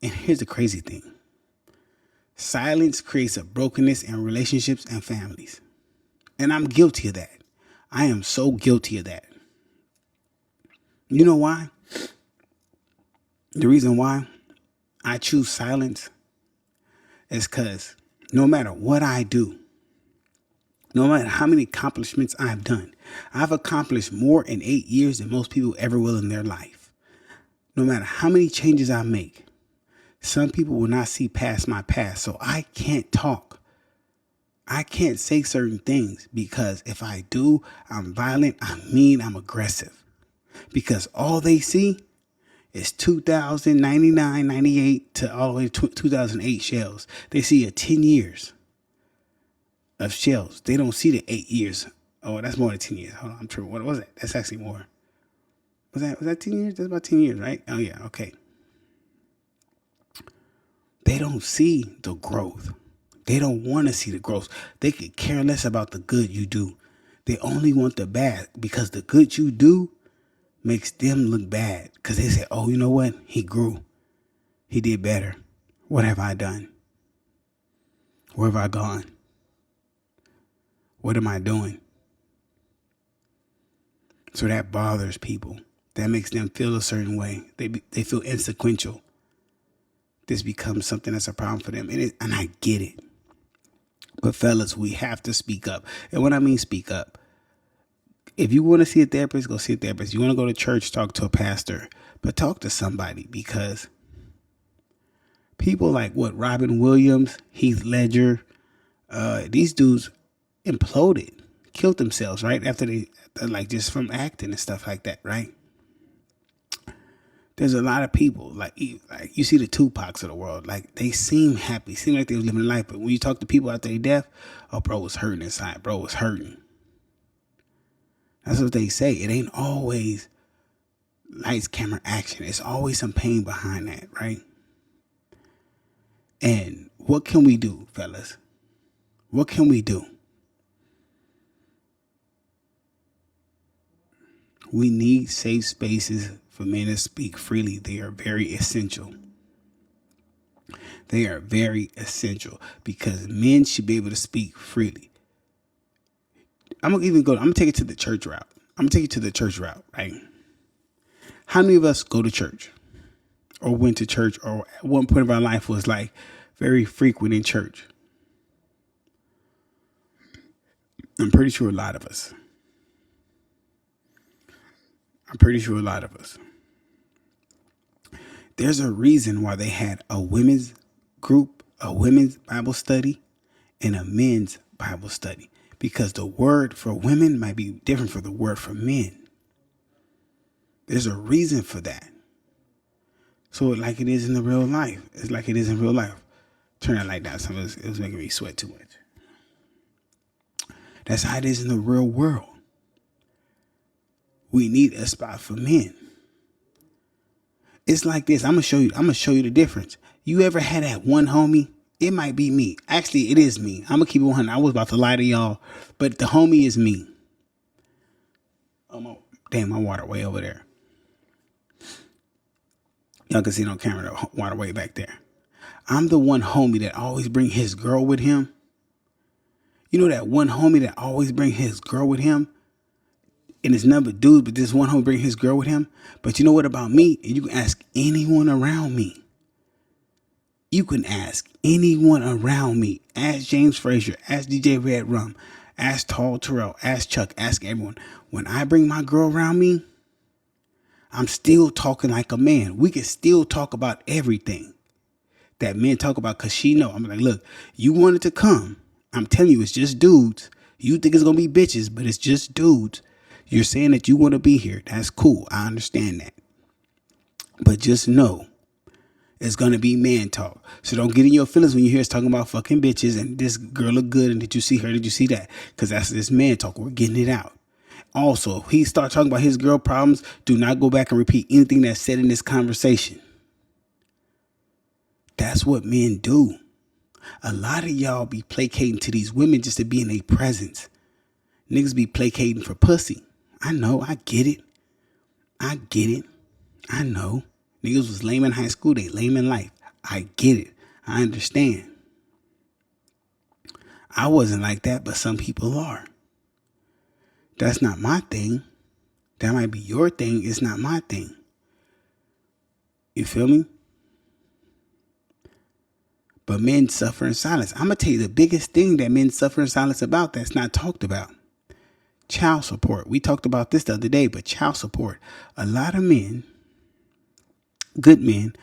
And here's the crazy thing. Silence creates a brokenness in relationships and families. And I'm guilty of that. I am so guilty of that. You know why? The reason why I choose silence is because no matter what I do, no matter how many accomplishments I've done, I've accomplished more in 8 years than most people ever will in their life. No matter how many changes I make, some people will not see past my past. So I can't talk. I can't say certain things because if I do, I'm violent, I'm mean, I'm aggressive. Because all they see is 2000, 99, 98 to all the way to 2008 shells. They see 10 years of shells. They don't see the 8 years. Oh, that's more than 10 years. Hold on, I'm true. What was that? That's actually more. Was that 10 years? That's about 10 years, right? Oh, yeah, okay. They don't see the growth. They don't want to see the growth. They could care less about the good you do. They only want the bad because the good you do makes them look bad. Because they say, oh, you know what? He grew. He did better. What have I done? Where have I gone? What am I doing? So that bothers people. That makes them feel a certain way. They feel insequential. This becomes something that's a problem for them. And I get it. But fellas, we have to speak up. And when I mean speak up, if you want to see a therapist, go see a therapist. You want to go to church, talk to a pastor. But talk to somebody, because people like Robin Williams, Heath Ledger, these dudes imploded, killed themselves, right? After they, like, just from acting and stuff like that, right? There's a lot of people, like you see the Tupacs of the world, like they seem happy, seem like they was living life. But when you talk to people after their death, oh, bro was hurting inside. Bro was hurting. That's what they say. It ain't always lights, camera, action. It's always some pain behind that, right? And what can we do, fellas? What can we do? We need safe spaces for men to speak freely. They are very essential. They are very essential because men should be able to speak freely. I'm gonna take it to the church route. Right? How many of us go to church? or went to church, or at one point of our life was like very frequent in church. I'm pretty sure a lot of us. There's a reason why they had a women's group, a women's Bible study, and a men's Bible study. Because the word for women might be different from the word for men. There's a reason for that. So like it is in the real life. It's like it is in real life. Turn that light down. It was making me sweat too much. That's how it is in the real world. We need a spot for men. It's like this. I'm gonna show you the difference. You ever had that one homie? It might be me. Actually, it is me. I'm gonna keep it 100. I was about to lie to y'all, but the homie is me. Oh, damn, my water way over there. Y'all can see it on camera, the water way back there. I'm the one homie that always bring his girl with him. You know that one homie that always bring his girl with him? And it's never dude, but this one homie bring his girl with him. But you know what about me? And you can ask anyone around me. You can ask anyone around me. Ask James Frazier. Ask DJ Red Rum. Ask Tall Terrell. Ask Chuck. Ask everyone. When I bring my girl around me, I'm still talking like a man. We can still talk about everything that men talk about, because she know. I'm like, look, you wanted to come. I'm telling you, it's just dudes. You think it's going to be bitches, but it's just dudes. You're saying that you want to be here. That's cool. I understand that. But just know, it's going to be man talk. So don't get in your feelings when you hear us talking about fucking bitches and this girl look good and did you see her, did you see that? Because that's this man talk. We're getting it out. Also, if he starts talking about his girl problems, do not go back and repeat anything that's said in this conversation. That's what men do. A lot of y'all be placating to these women just to be in their presence. Niggas be placating for pussy. I know. I get it. I know. Niggas was lame in high school. They lame in life. I get it. I understand. I wasn't like that, but some people are. That's not my thing. That might be your thing. It's not my thing. You feel me? But men suffer in silence. I'm going to tell you the biggest thing that men suffer in silence about that's not talked about. Child support. We talked about this the other day, but child support. A lot of men, good men,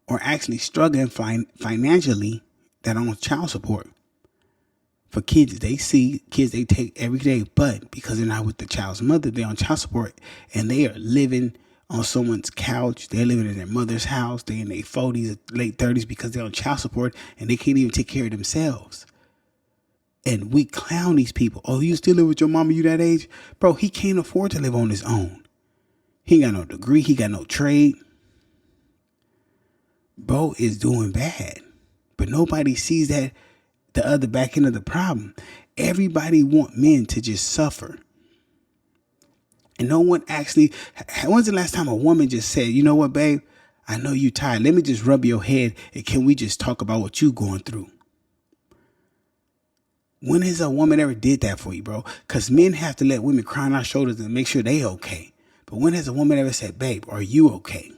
are actually struggling financially that are on child support. For kids, they see kids they take every day, but because they're not with the child's mother, they're on child support and they are living on someone's couch. They're living in their mother's house. They're in their 40s, late 30s because they're on child support and they can't even take care of themselves. And we clown these people. Oh, you still live with your mama? You that age? Bro, he can't afford to live on his own. He ain't got no degree. He got no trade. Bro is doing bad. But nobody sees that the other back end of the problem. Everybody want men to just suffer. And no one actually, when's the last time a woman just said, you know what, babe? I know you tired. Let me just rub your head and can we just talk about what you going through? When has a woman ever did that for you, bro? Because men have to let women cry on our shoulders and make sure they okay. But when has a woman ever said, babe, are you okay?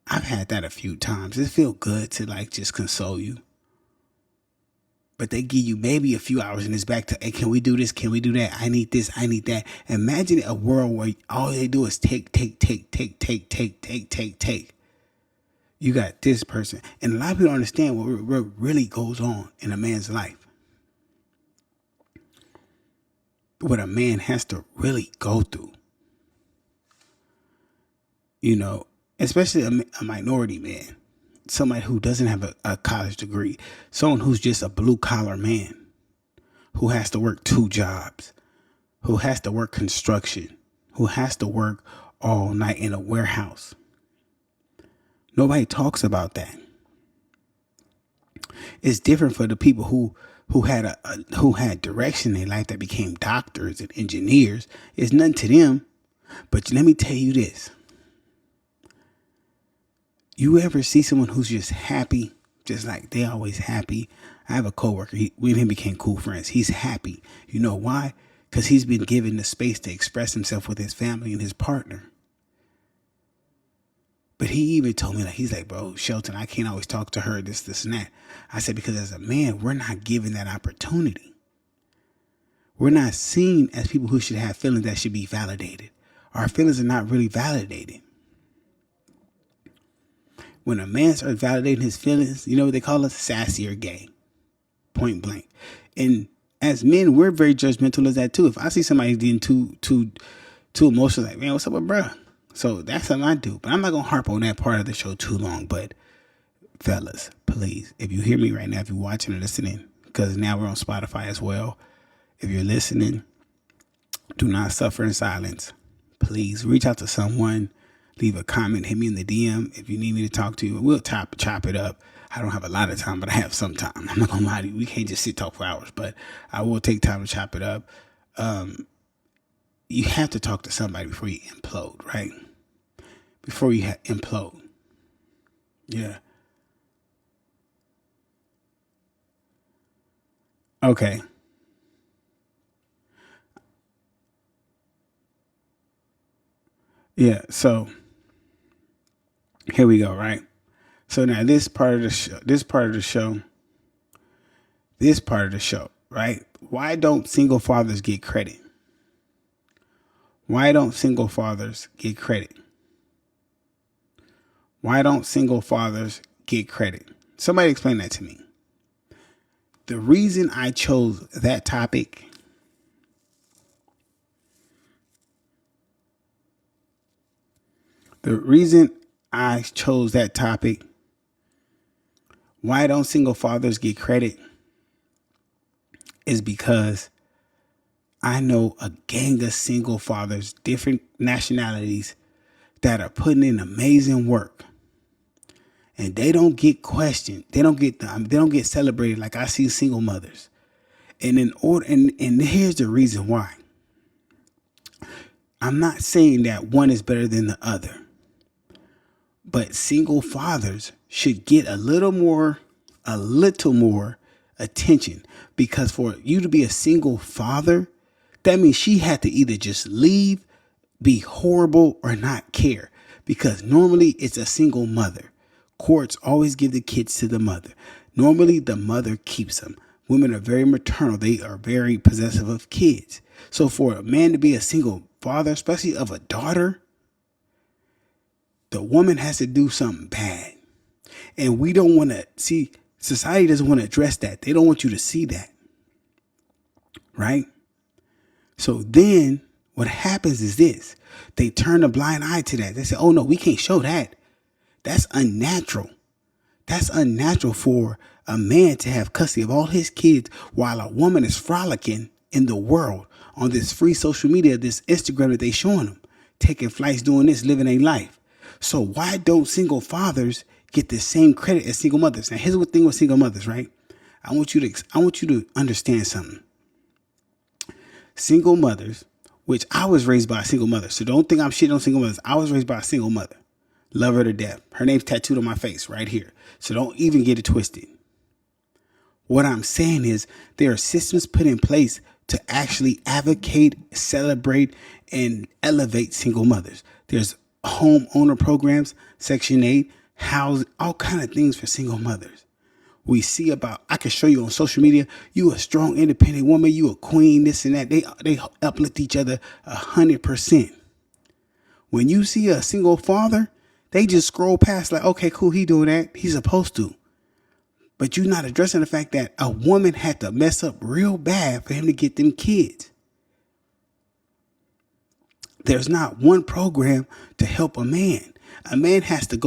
I've had that a few times. It feels good to like just console you. But they give you maybe a few hours and it's back to, hey, can we do this? Can we do that? I need this. I need that. Imagine a world where all they do is take. You got this person. And a lot of people don't understand what really goes on in a man's life. What a man has to really go through. You know, especially a minority man. Somebody who doesn't have a college degree. Someone who's just a blue collar man. Who has to work 2 jobs. Who has to work construction. Who has to work all night in a warehouse. Nobody talks about that. It's different for the people who had direction in their life that became doctors and engineers. It's nothing to them. But let me tell you this. You ever see someone who's just happy, just like they always happy? I have a coworker. We and him became cool friends. He's happy. You know why? Because he's been given the space to express himself with his family and his partner. But he even told me, like, he's like, bro, Shelton, I can't always talk to her, this, and that. I said, because as a man, we're not given that opportunity. We're not seen as people who should have feelings that should be validated. Our feelings are not really validated. When a man starts validating his feelings, you know what they call us? Sassy or gay. Point blank. And as men, we're very judgmental as that too. If I see somebody getting too emotional, like, man, what's up with bruh? So that's something I do. But I'm not going to harp on that part of the show too long. But fellas, please, if you hear me right now, if you're watching or listening, because now we're on Spotify as well. If you're listening, do not suffer in silence. Please reach out to someone, leave a comment, hit me in the DM. If you need me to talk to you, we'll chop it up. I don't have a lot of time, but I have some time. I'm not going to lie to you. We can't just sit talk for hours, but I will take time to chop it up. You have to talk to somebody before you implode, right? Before you implode. Yeah. Okay. Yeah, so here we go, right? So now this part of the show, right? Why don't single fathers get credit? Why don't single fathers get credit? Why don't single fathers get credit? Somebody explain that to me. The reason I chose that topic why don't single fathers get credit, is because I know a gang of single fathers, different nationalities, that are putting in amazing work, and they don't get questioned. They don't get celebrated like I see single mothers. And and here's the reason why. I'm not saying that one is better than the other, but single fathers should get a little more attention, because for you to be a single father, that means she had to either just leave, be horrible, or not care, because normally it's a single mother. Courts always give the kids to the mother. Normally the mother keeps them. Women are very maternal. They are very possessive of kids. So for a man to be a single father, especially of a daughter, the woman has to do something bad. And we don't want to see, society doesn't want to address that. They don't want you to see that. Right? So then what happens is this. They turn a blind eye to that. They say, oh no, we can't show that. That's unnatural. That's unnatural for a man to have custody of all his kids while a woman is frolicking in the world on this free social media, this Instagram that they showing them, taking flights, doing this, living a life. So why don't single fathers get the same credit as single mothers? Now here's the thing with single mothers, right? I want you to understand something. Single mothers, which I was raised by a single mother, so don't think I'm shitting on single mothers. I was raised by a single mother. Love her to death. Her name's tattooed on my face right here. So don't even get it twisted. What I'm saying is there are systems put in place to actually advocate, celebrate, and elevate single mothers. There's homeowner programs, Section 8, house, all kind of things for single mothers. We see about, I can show you on social media, you a strong, independent woman, you a queen, this and that. They uplift each other 100%. When you see a single father, they just scroll past like, okay, cool, he doing that. He's supposed to. But you're not addressing the fact that a woman had to mess up real bad for him to get them kids. There's not one program to help a man. A man has to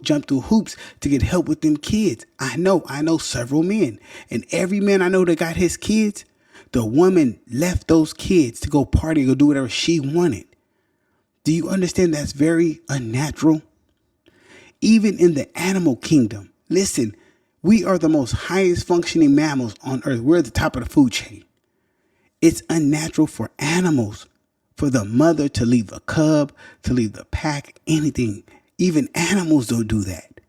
jump through hoops to get help with them kids. I know several men. And every man I know that got his kids, the woman left those kids to go party or do whatever she wanted. Do you understand that's very unnatural? Even in the animal kingdom, listen, we are the most highest functioning mammals on earth. We're at the top of the food chain. It's unnatural for animals, for the mother to leave a cub, to leave the pack, anything. Even animals don't do that.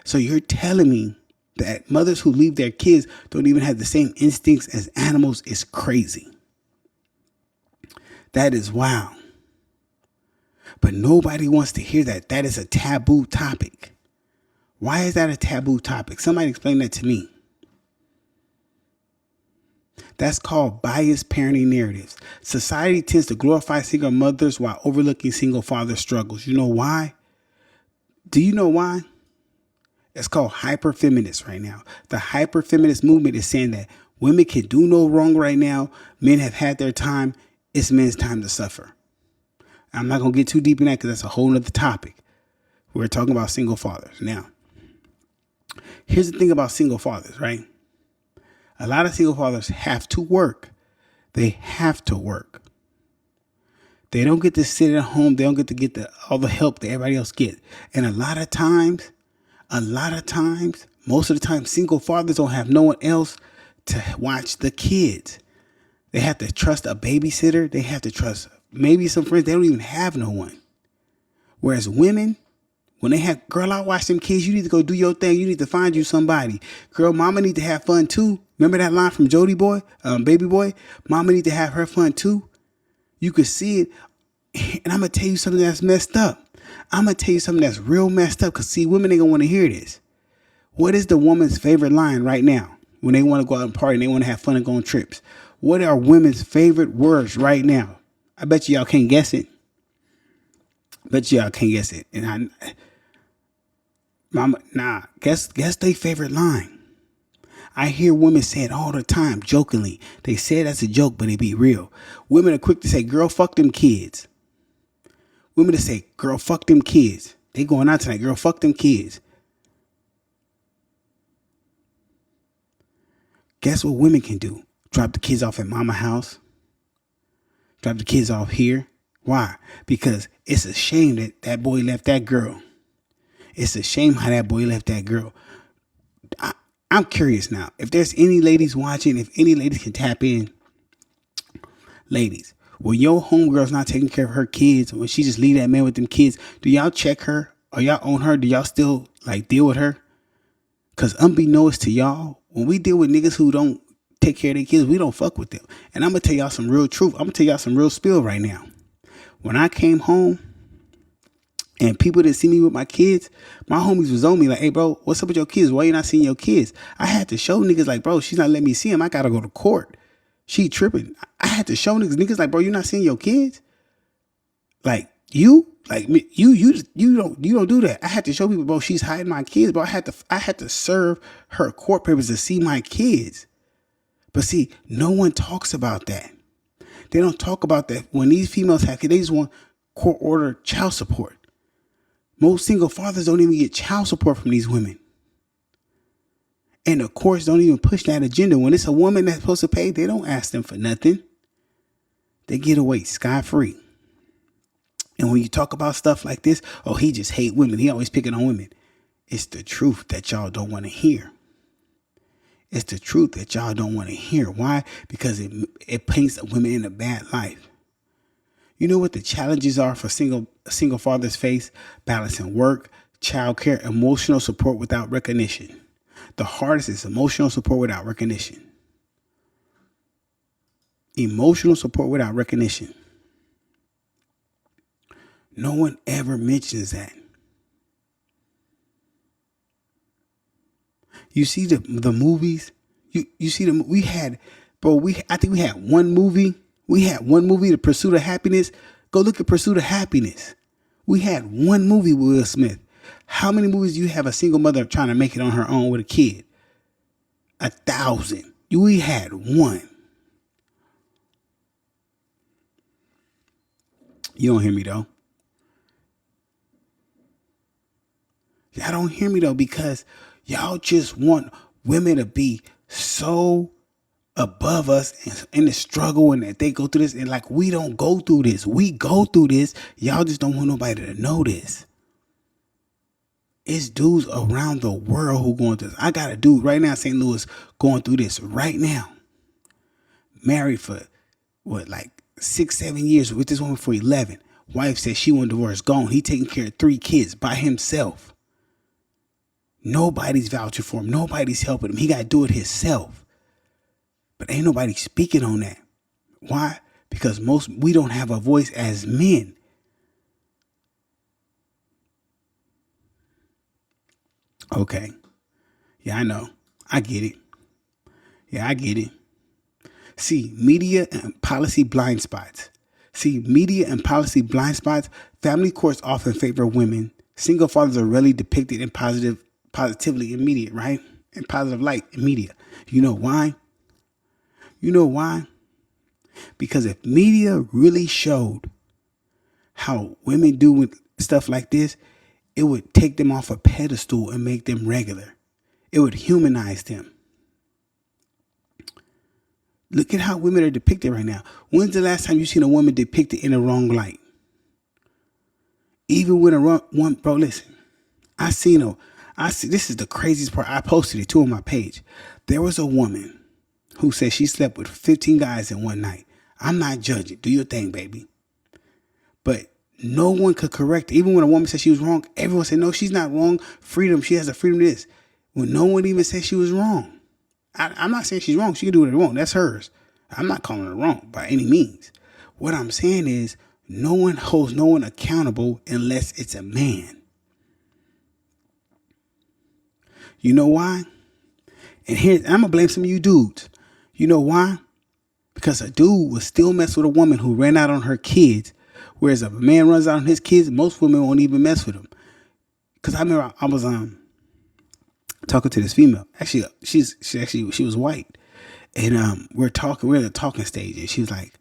So you're telling me that mothers who leave their kids don't even have the same instincts as animals is crazy. That is wild. But nobody wants to hear that. That is a taboo topic. Why is that a taboo topic? Somebody explain that to me. That's called biased parenting narratives. Society tends to glorify single mothers while overlooking single father struggles. You know why? Do you know why? It's called hyper-feminist right now. The hyper-feminist movement is saying that women can do no wrong right now. Men have had their time. It's men's time to suffer. I'm not going to get too deep in that because that's a whole other topic. We're talking about single fathers. Now, here's the thing about single fathers, right? A lot of single fathers have to work. They have to work. They don't get to sit at home. They don't get to get all the help that everybody else gets. And a lot of times, most of the time, single fathers don't have no one else to watch the kids. They have to trust a babysitter. They have to trust maybe some friends. They don't even have no one. Whereas women, when they have, girl, I watch them kids. You need to go do your thing. You need to find you somebody. Girl, mama need to have fun too. Remember that line from Jody Boy, Baby Boy? Mama need to have her fun too. You could see it. And I'm going to tell you something that's messed up. I'm going to tell you something that's real messed up. Because see, women ain't going to want to hear this. What is the woman's favorite line right now? When they want to go out and party and they want to have fun and go on trips. What are women's favorite words right now? I bet y'all can't guess it. And guess their favorite line. I hear women say it all the time, jokingly. They say it as a joke, but it be real. Women are quick to say, girl, fuck them kids. Women to say, girl, fuck them kids. They going out tonight, girl, fuck them kids. Guess what women can do? Drop the kids off at mama's house. Drop the kids off here. Why? Because it's a shame that that boy left that girl. It's a shame how that boy left that girl. I'm curious now. If there's any ladies watching, if any ladies can tap in. Ladies, when your homegirl's not taking care of her kids, when she just leave that man with them kids, do y'all check her? Or y'all own her? Do y'all still like deal with her? Because unbeknownst to y'all, when we deal with niggas who don't take care of their kids, we don't fuck with them. And I'm going to tell y'all some real truth. I'm going to tell y'all some real spill right now. When I came home and people didn't see me with my kids, my homies was on me like, hey, bro, what's up with your kids? Why you not seeing your kids? I had to show niggas like, bro, she's not letting me see them. I got to go to court. She tripping. I had to show niggas like, bro, you not seeing your kids? Like you don't do that. I had to show people, bro, she's hiding my kids, bro. I had to serve her court papers to see my kids. But see, no one talks about that. They don't talk about that. When these females have kids, they just want court order child support. Most single fathers don't even get child support from these women. And the courts don't even push that agenda. When it's a woman that's supposed to pay, they don't ask them for nothing. They get away scot-free. And when you talk about stuff like this, oh, he just hate women. He always picking on women. It's the truth that y'all don't want to hear. It's the truth that y'all don't want to hear. Why? Because it paints women in a bad light. You know what the challenges are for single fathers face? Balancing work, childcare, emotional support without recognition. The hardest is emotional support without recognition. Emotional support without recognition. No one ever mentions that. You see the movies. You see them. I think we had one movie. We had one movie, The Pursuit of Happiness. Go look at Pursuit of Happiness. We had one movie with Will Smith. How many movies do you have a single mother trying to make it on her own with a kid? 1,000. We had one. You don't hear me though. Y'all don't hear me though because y'all just want women to be so above us in the struggle and that they go through this. And like, we don't go through this. We go through this. Y'all just don't want nobody to know this. It's dudes around the world who going through this. I got a dude right now in St. Louis going through this right now. Married for, 6-7 years with this woman for 11. Wife says she want divorce. Gone. He taking care of 3 kids by himself. Nobody's vouching for him. Nobody's helping him. He got to do it himself. But ain't nobody speaking on that. Why? Because we don't have a voice as men. Okay. Yeah, I know. I get it. Yeah, I get it. See, media and policy blind spots. Family courts often favor women. Single fathers are rarely depicted in positively in media, right? In positive light in media. You know why? Because if media really showed how women do with stuff like this, it would take them off a pedestal and make them regular. It would humanize them. Look at how women are depicted right now. When's the last time you seen a woman depicted in a wrong light? Even when bro, listen. This is the craziest part. I posted it too on my page. There was a woman who said she slept with 15 guys in one night. I'm not judging. Do your thing, baby. But no one could correct it. Even when a woman said she was wrong, everyone said, no, she's not wrong. Freedom. She has the freedom to this. When no one even said she was wrong. I'm not saying she's wrong. She can do whatever she wants. That's hers. I'm not calling her wrong by any means. What I'm saying is no one holds no one accountable unless it's a man. You know why? And I'm going to blame some of you dudes. You know why? Because a dude will still mess with a woman who ran out on her kids. Whereas if a man runs out on his kids, most women won't even mess with him. Because I remember I was talking to this female. Actually, she was white. And we're in the talking stage. And she was like,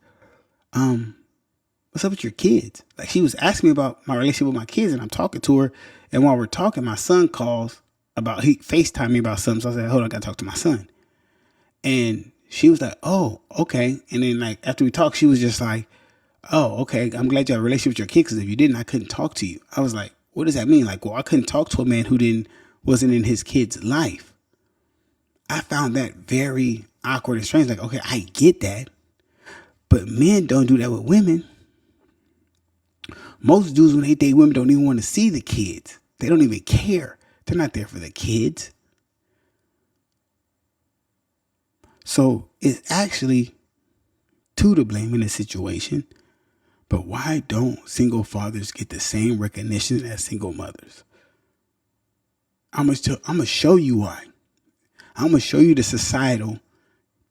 what's up with your kids? Like, she was asking me about my relationship with my kids. And I'm talking to her. And while we're talking, my son calls he FaceTimed me about something. So I said, hold on, I got to talk to my son. And she was like, oh, okay. And then like after we talked, she was just like, oh, okay. I'm glad you have a relationship with your kid, because if you didn't, I couldn't talk to you. I was like, what does that mean? Like, well, I couldn't talk to a man who wasn't in his kid's life. I found that very awkward and strange. Like, okay, I get that, but men don't do that with women. Most dudes, when they date women, don't even want to see the kids. They don't even care. They're not there for the kids. So it's actually two to blame in this situation. But why don't single fathers get the same recognition as single mothers? I'm going to show you why. I'm going to show you the societal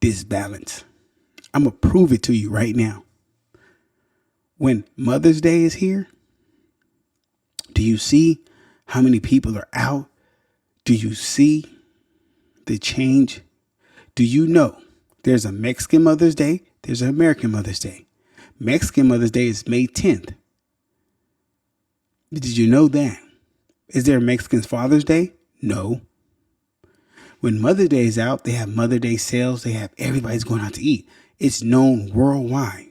disbalance. I'm going to prove it to you right now. When Mother's Day is here, do you see how many people are out? Do you see the change? Do you know there's a Mexican Mother's Day? There's an American Mother's Day. Mexican Mother's Day is May 10th. Did you know that? Is there a Mexican Father's Day? No. When Mother's Day is out, they have Mother's Day sales. They have everybody's going out to eat. It's known worldwide.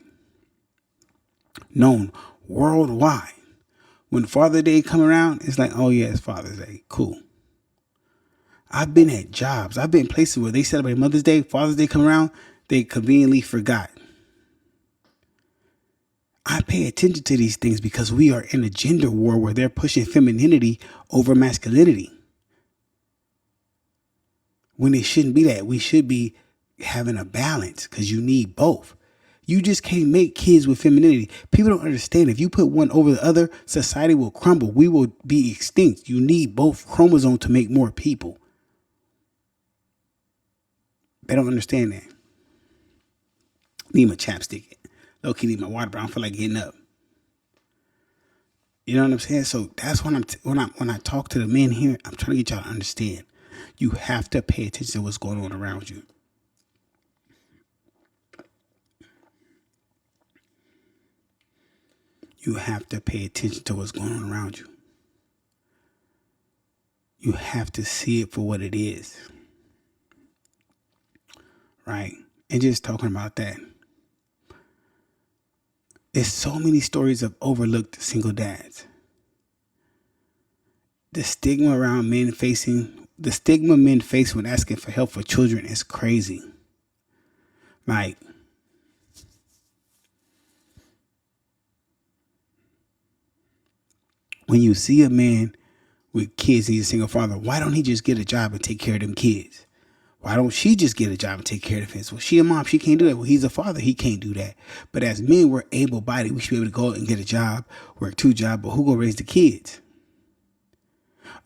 When Father's Day come around, it's like, oh yeah, it's Father's Day. Cool. I've been at jobs. I've been places where they celebrate Mother's Day, Father's Day come around, they conveniently forgot. I pay attention to these things because we are in a gender war where they're pushing femininity over masculinity. When it shouldn't be that. We should be having a balance because you need both. You just can't make kids with femininity. People don't understand. If you put one over the other, society will crumble. We will be extinct. You need both chromosomes to make more people. They don't understand that. Need my chapstick. Low-key need my water, but I don't feel like getting up. You know what I'm saying? So that's when when I talk to the men here, I'm trying to get y'all to understand. You have to pay attention to what's going on around you. You have to pay attention to what's going on around you. You have to see it for what it is. Right? And just talking about that. There's so many stories of overlooked single dads. The stigma men face when asking for help for children is crazy. Like, when you see a man with kids and he's a single father, why don't he just get a job and take care of them kids? Why don't she just get a job and take care of the kids? Well, she a mom, she can't do that. Well, he's a father, he can't do that. But as men, we're able-bodied. We should be able to go and get a job, work 2 jobs, but who gonna raise the kids?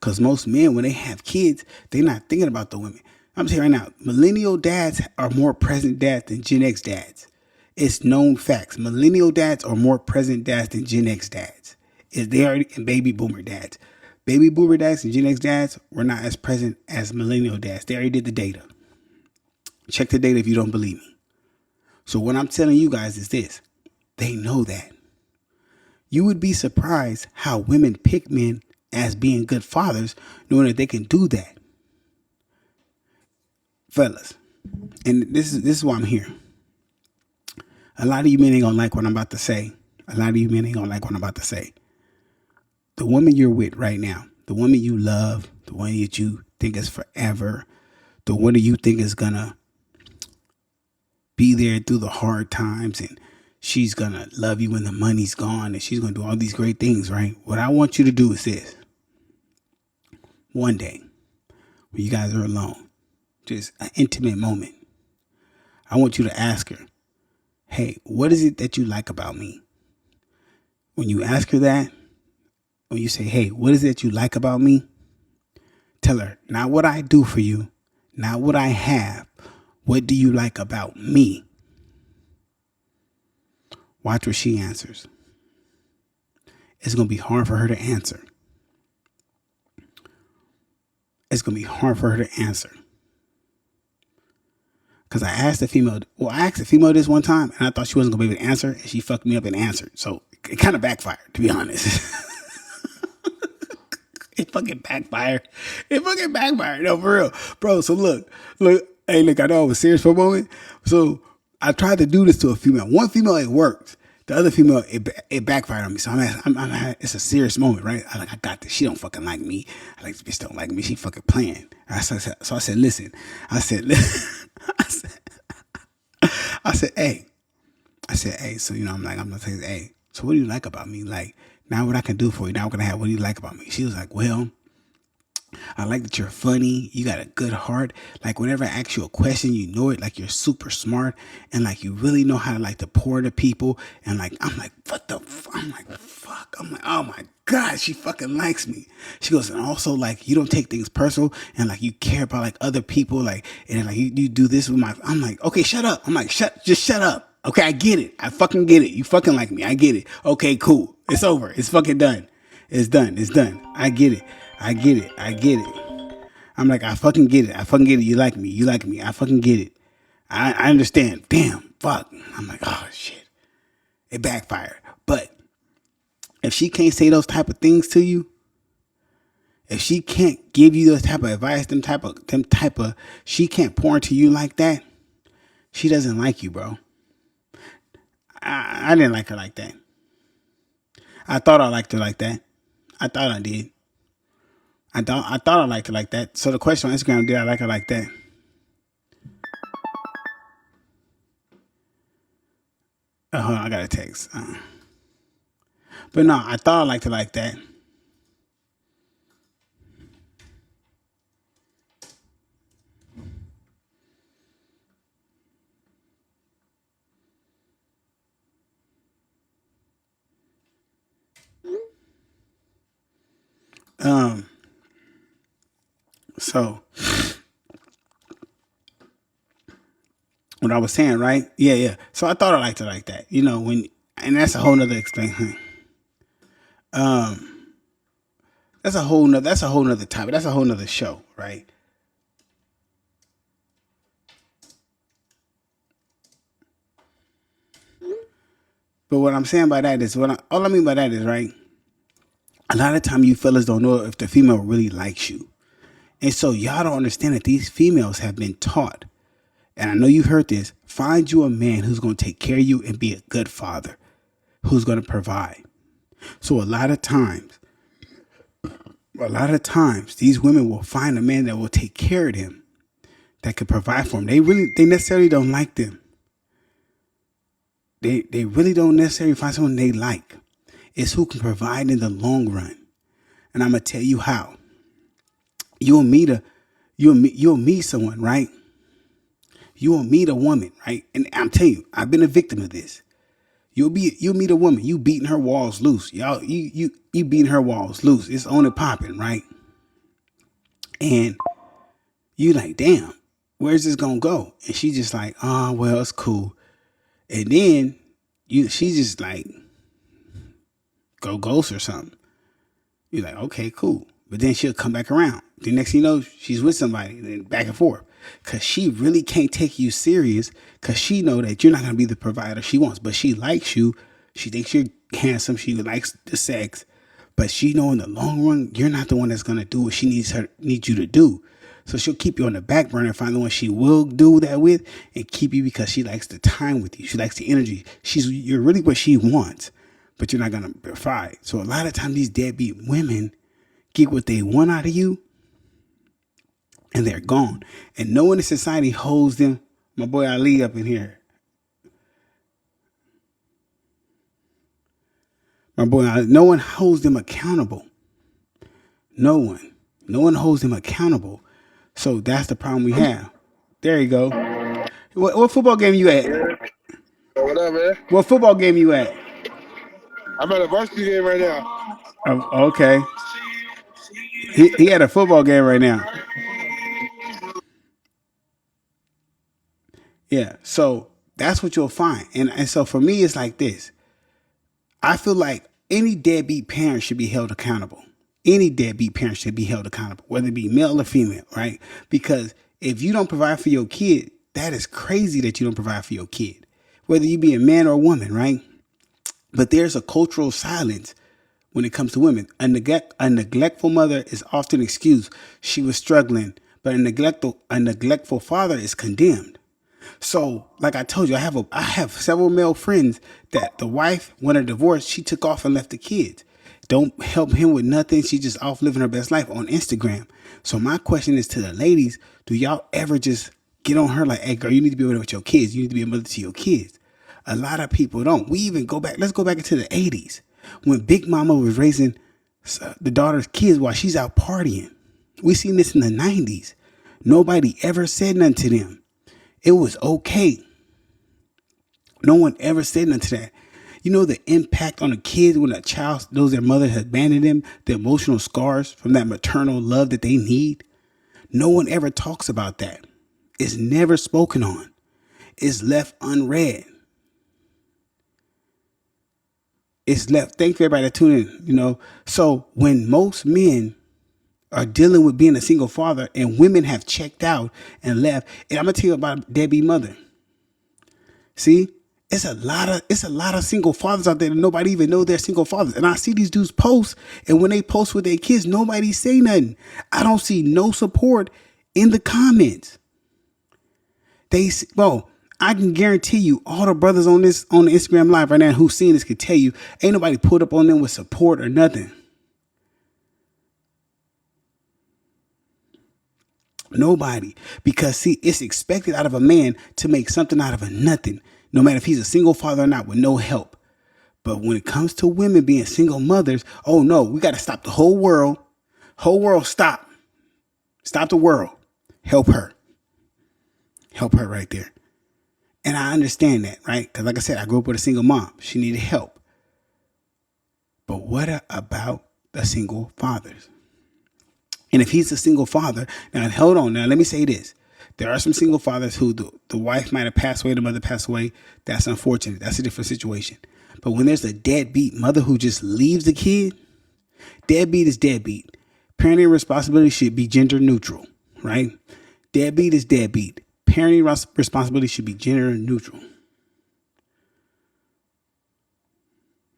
Because most men, when they have kids, they're not thinking about the women. I'm saying right now, millennial dads are more present dads than Gen X dads. It's known facts. Millennial dads are more present dads than Gen X dads. They already and baby boomer dads. Baby boomer dads and Gen X dads were not as present as millennial dads. They already did the data. Check the data if you don't believe me. So what I'm telling you guys is this. They know that. You would be surprised how women pick men as being good fathers, knowing that they can do that. Fellas, and this is why I'm here. A lot of you men ain't gonna like what I'm about to say. The woman you're with right now, the woman you love, the one that you think is forever, the one that you think is gonna be there through the hard times, and she's gonna love you when the money's gone, and she's gonna do all these great things, right? What I want you to do is this. One day, when you guys are alone, just an intimate moment, I want you to ask her, hey, what is it that you like about me? When you ask her that, when you say, hey, what is it that you like about me? Tell her, not what I do for you, not what I have. What do you like about me? Watch what she answers. It's going to be hard for her to answer. Because I asked the female this one time, and I thought she wasn't going to be able to answer, and she fucked me up and answered. So it kind of backfired, to be honest. It fucking backfired. No, for real. Bro, so look. Hey, look, I know I was serious for a moment. So I tried to do this to a female. One female, it worked. The other female, it backfired on me. So it's a serious moment, right? I got this. She don't fucking like me. This bitch don't like me. She fucking playing. So I said, listen. I said, hey. So, I'm gonna say, hey, so what do you like about me? Like, now what I can do for you, now what can I have? What do you like about me? She was like, well, I like that you're funny. You got a good heart. Like, whenever I ask you a question, you know it. Like, you're super smart. And, like, you really know how to, to pour to people. And, I'm like, what the fuck? I'm like, fuck. I'm like, oh, my God. She fucking likes me. She goes, and also, you don't take things personal. And, you care about, other people. And, you do this with my... I'm like, okay, shut up. I'm like, just shut up. Okay, I get it. I fucking get it. You fucking like me. I get it. Okay, cool. It's over. It's fucking done. It's done. I get it. I'm like, I fucking get it. You like me. I fucking get it. I understand. Damn, fuck. I'm like, oh, shit. It backfired. But if she can't say those type of things to you, if she can't give you those type of advice, she can't pour into you like that, she doesn't like you, bro. I didn't like her like that. I thought I liked her like that. I thought I did. I thought I liked her like that. So the question on Instagram, did I like her like that? Hold on, I got a text. But no, I thought I liked her like that. So what I was saying, right? Yeah. So I thought I liked her like that. And that's a whole nother explanation. That's a whole nother topic. That's a whole nother show, right? But what I'm saying by that is, all I mean by that is, right, a lot of time you fellas don't know if the female really likes you. And so y'all don't understand that these females have been taught, and I know you've heard this, find you a man who's going to take care of you and be a good father, who's going to provide. So a lot of times, these women will find a man that will take care of them, that could provide for them. They necessarily don't like them. They really don't necessarily find someone they like. It's who can provide in the long run. And I'm going to tell you how. You'll meet someone, right? You'll meet a woman, right? And I'm telling you, I've been a victim of this. You'll meet a woman, you beating her walls loose. Y'all, you beating her walls loose. It's on and popping, right? And you like, damn, where's this gonna go? And she just like, oh, well, it's cool. And then she just like go ghost or something. You're like, okay, cool. But then she'll come back around. The next thing you know, she's with somebody, and then back and forth. Cause she really can't take you serious, cause she know that you're not gonna be the provider she wants. But she likes you. She thinks you're handsome. She likes the sex. But she know in the long run, you're not the one that's gonna do what she needs you to do. So she'll keep you on the back burner and find the one she will do that with and keep you because she likes the time with you. She likes the energy. You're really what she wants, but you're not gonna provide. So a lot of times these deadbeat women get what they want out of you and they're gone. And no one in society holds them. My boy Ali up in here. No one holds them accountable. No one. No one holds them accountable. So that's the problem we have. There you go. What football game you at? What up, man? What football game you at? I'm at a varsity game right now. Oh, okay. He had a football game right now. Yeah. So that's what you'll find. And so for me, it's like this. I feel like any deadbeat parent should be held accountable. Any deadbeat parent should be held accountable, whether it be male or female, right? Because if you don't provide for your kid, that is crazy that you don't provide for your kid, whether you be a man or a woman, right? But there's a cultural silence when it comes to women. A neglectful mother is often excused. She was struggling, but a neglectful father is condemned. So, like I told you, I have several male friends that the wife, when a divorce, she took off and left the kids. Don't help him with nothing. She just off living her best life on Instagram. So my question is to the ladies, do y'all ever just get on her like, hey girl, you need to be with your kids. You need to be a mother to your kids. A lot of people don't. We even let's go back into the 80s when Big Mama was raising the daughter's kids while she's out partying. We seen this in the 90s. Nobody ever said nothing to them. It was okay. No one ever said nothing to that. You know the impact on a kid when a child knows their mother has abandoned them, the emotional scars from that maternal love that they need? No one ever talks about that. It's never spoken on. It's left unread. It's left. Thank you everybody that tuned in, So when most men are dealing with being a single father and women have checked out and left, and I'm gonna tell you about a deadbeat mother. See, it's a lot of single fathers out there that nobody even know they're single fathers. And I see these dudes post, and when they post with their kids, nobody say nothing. I don't see no support in the comments. I can guarantee you, all the brothers on the Instagram live right now who's seeing this could tell you, ain't nobody put up on them with support or nothing. Nobody. Because see, it's expected out of a man to make something out of a nothing, no matter if he's a single father or not, with no help. But when it comes to women being single mothers, oh no, we got to stop the whole world. Whole world, stop. Stop the world. Help her. Help her right there. And I understand that, right? Because like I said, I grew up with a single mom. She needed help. But what about the single fathers? And if he's a single father, now hold on. Now let me say this. There are some single fathers who the wife might have passed away, the mother passed away. That's unfortunate. That's a different situation. But when there's a deadbeat mother who just leaves the kid, deadbeat is deadbeat. Parenting responsibility should be gender neutral, right? Deadbeat is deadbeat. Parenting responsibility should be gender neutral.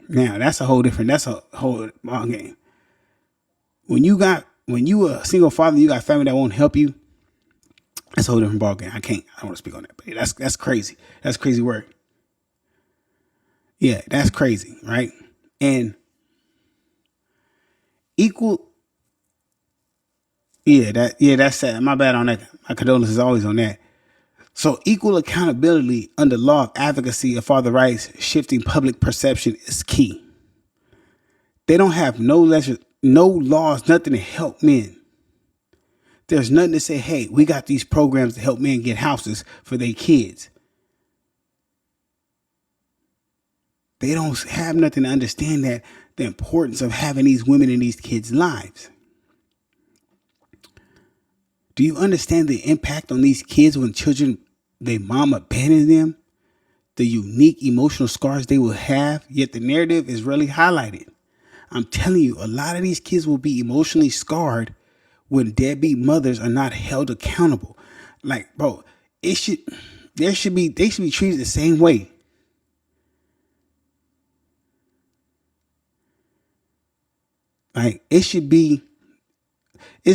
Now that's a whole ball game. When you a single father, you got family that won't help you. That's a whole different ballgame. I don't want to speak on that, but that's crazy. That's crazy work. Yeah, that's crazy, right? And that's sad. My bad on that. My condolences always on that. So equal accountability under law of advocacy of father rights, shifting public perception is key. They don't have no laws, nothing to help men. There's nothing to say, hey, we got these programs to help men get houses for their kids. They don't have nothing to understand that the importance of having these women in these kids' lives. Do you understand the impact on these kids when children, their mom abandons them? The unique emotional scars they will have, yet the narrative is rarely highlighted. I'm telling you, a lot of these kids will be emotionally scarred when deadbeat mothers are not held accountable. Like, bro, they should be treated the same way. Like, it's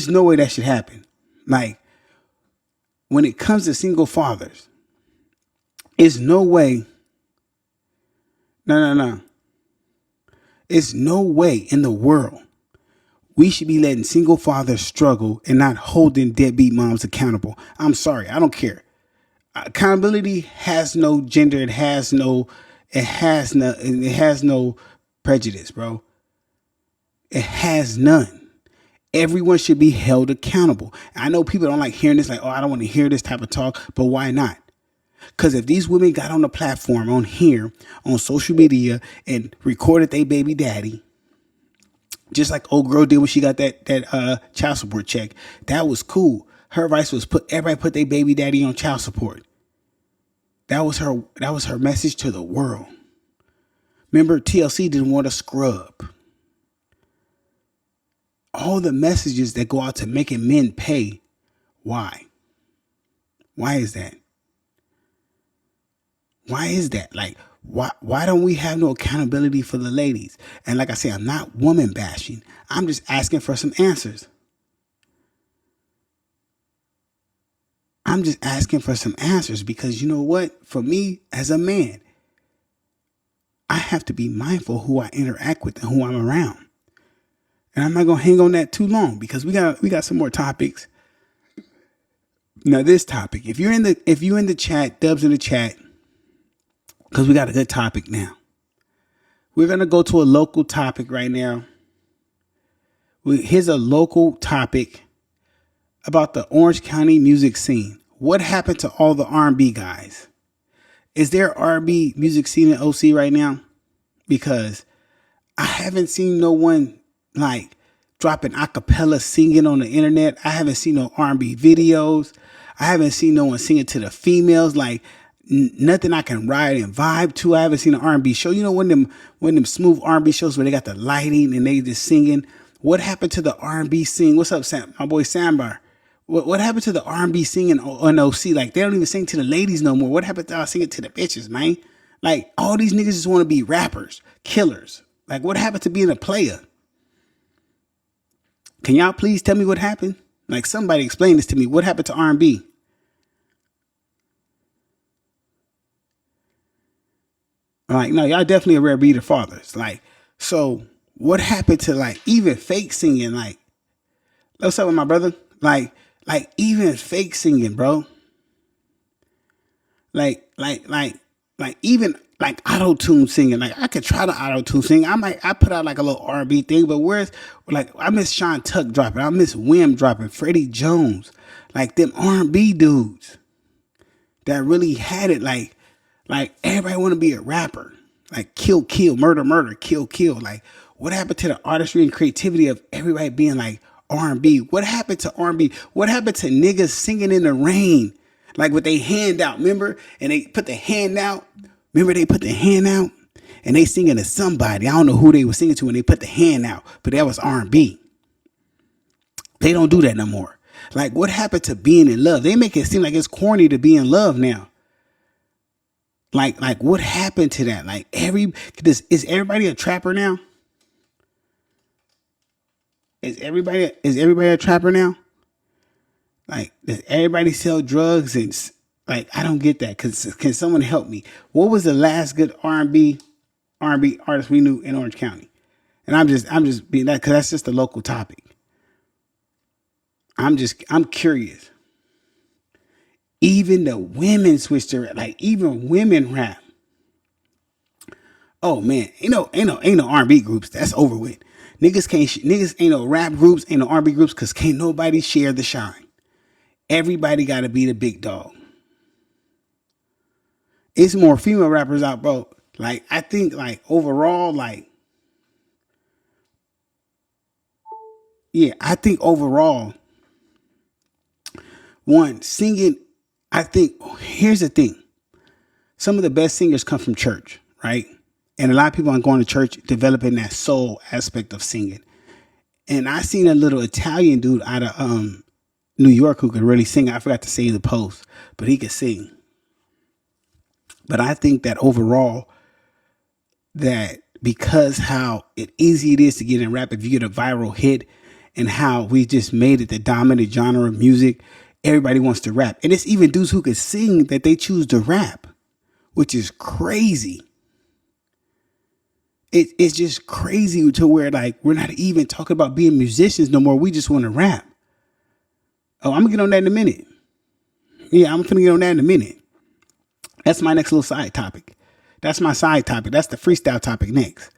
no way that should happen. Like, when it comes to single fathers, it's no way. No. It's no way in the world we should be letting single fathers struggle and not holding deadbeat moms accountable. I'm sorry. I don't care. Accountability has no gender. It has no prejudice, bro. It has none. Everyone should be held accountable. I know people don't like hearing this, like, oh, I don't want to hear this type of talk, but why not? Because if these women got on the platform on here, on social media, and recorded their baby daddy, just like old girl did when she got that child support check, that was cool. Her advice was everybody put their baby daddy on child support. That was her message to the world. Remember, TLC didn't want to scrub. All the messages that go out to making men pay. Why? Why is that? Why is that? Like, why don't we have no accountability for the ladies? And like I say, I'm not woman bashing. I'm just asking for some answers. I'm just asking for some answers because you know what? For me, as a man, I have to be mindful who I interact with and who I'm around. And I'm not gonna hang on that too long because we got some more topics. Now, this topic, if you're in the chat, Dubs in the chat, because we got a good topic now. We're gonna go to a local topic right now. Here's a local topic about the Orange County music scene. What happened to all the R&B guys? Is there R&B music scene in OC right now? Because I haven't seen no one like dropping acapella singing on the internet. I haven't seen no R&B videos. I haven't seen no one singing to the females. Like nothing I can ride and vibe to. I haven't seen an R&B show. You know when them smooth R&B shows where they got the lighting and they just singing. What happened to the R&B sing? What's up, Sam? My boy Sambar. What happened to the R&B singing on OC? Like they don't even sing to the ladies no more. What happened to singing to the bitches, man? Like all these niggas just want to be rappers, killers. Like what happened to being a player? Can y'all please tell me what happened? Like somebody explain this to me. What happened to R&B? Like no, y'all definitely a rare breed of fathers. Like so, what happened to like even fake singing? Like what's up with my brother? Like even fake singing, bro. Like even like auto tune singing. Like I could try to auto tune sing. I put out like a little R&B thing, but where's like I miss Sean Tuck dropping. I miss Wim dropping. Freddie Jones, like them R&B dudes that really had it. Like everybody want to be a rapper. Like kill, murder, kill. Like what happened to the artistry and creativity of everybody being like R&B? What happened to R&B? What happened to niggas singing in the rain? Like with their hand out, remember? And they put the hand out. Remember they put the hand out? And they singing to somebody. I don't know who they were singing to when they put the hand out. But that was R&B. They don't do that no more. Like what happened to being in love? They make it seem like it's corny to be in love now. Like what happened to that? Like is everybody a trapper now? Is everybody a trapper now? Like, does everybody sell drugs? And like, I don't get that. Can someone help me? What was the last good R&B artist we knew in Orange County? And I'm just being that because that's just a local topic. I'm curious. Even the women switched to rap. Like even women rap. Oh man, ain't no R&B groups. That's over with. Niggas ain't no rap groups, ain't no R&B groups because can't nobody share the shine. Everybody got to be the big dog. It's more female rappers out, bro. Like, I think, like, overall, like, yeah, I think overall, One, singing, I think, here's the thing. Some of the best singers come from church, right? And a lot of people aren't going to church developing that soul aspect of singing. And I seen a little Italian dude out of New York who could really sing. I forgot to say the post, but he could sing. But I think that overall, that because how easy it is to get in rap, if you get a viral hit, and how we just made it the dominant genre of music, everybody wants to rap. And it's even dudes who could sing that they choose to rap, which is crazy. It's just crazy to where like we're not even talking about being musicians no more. We just want to rap. Oh, I'm gonna get on that in a minute. Yeah, I'm gonna get on that in a minute. That's my next little side topic. That's my side topic. That's the freestyle topic next.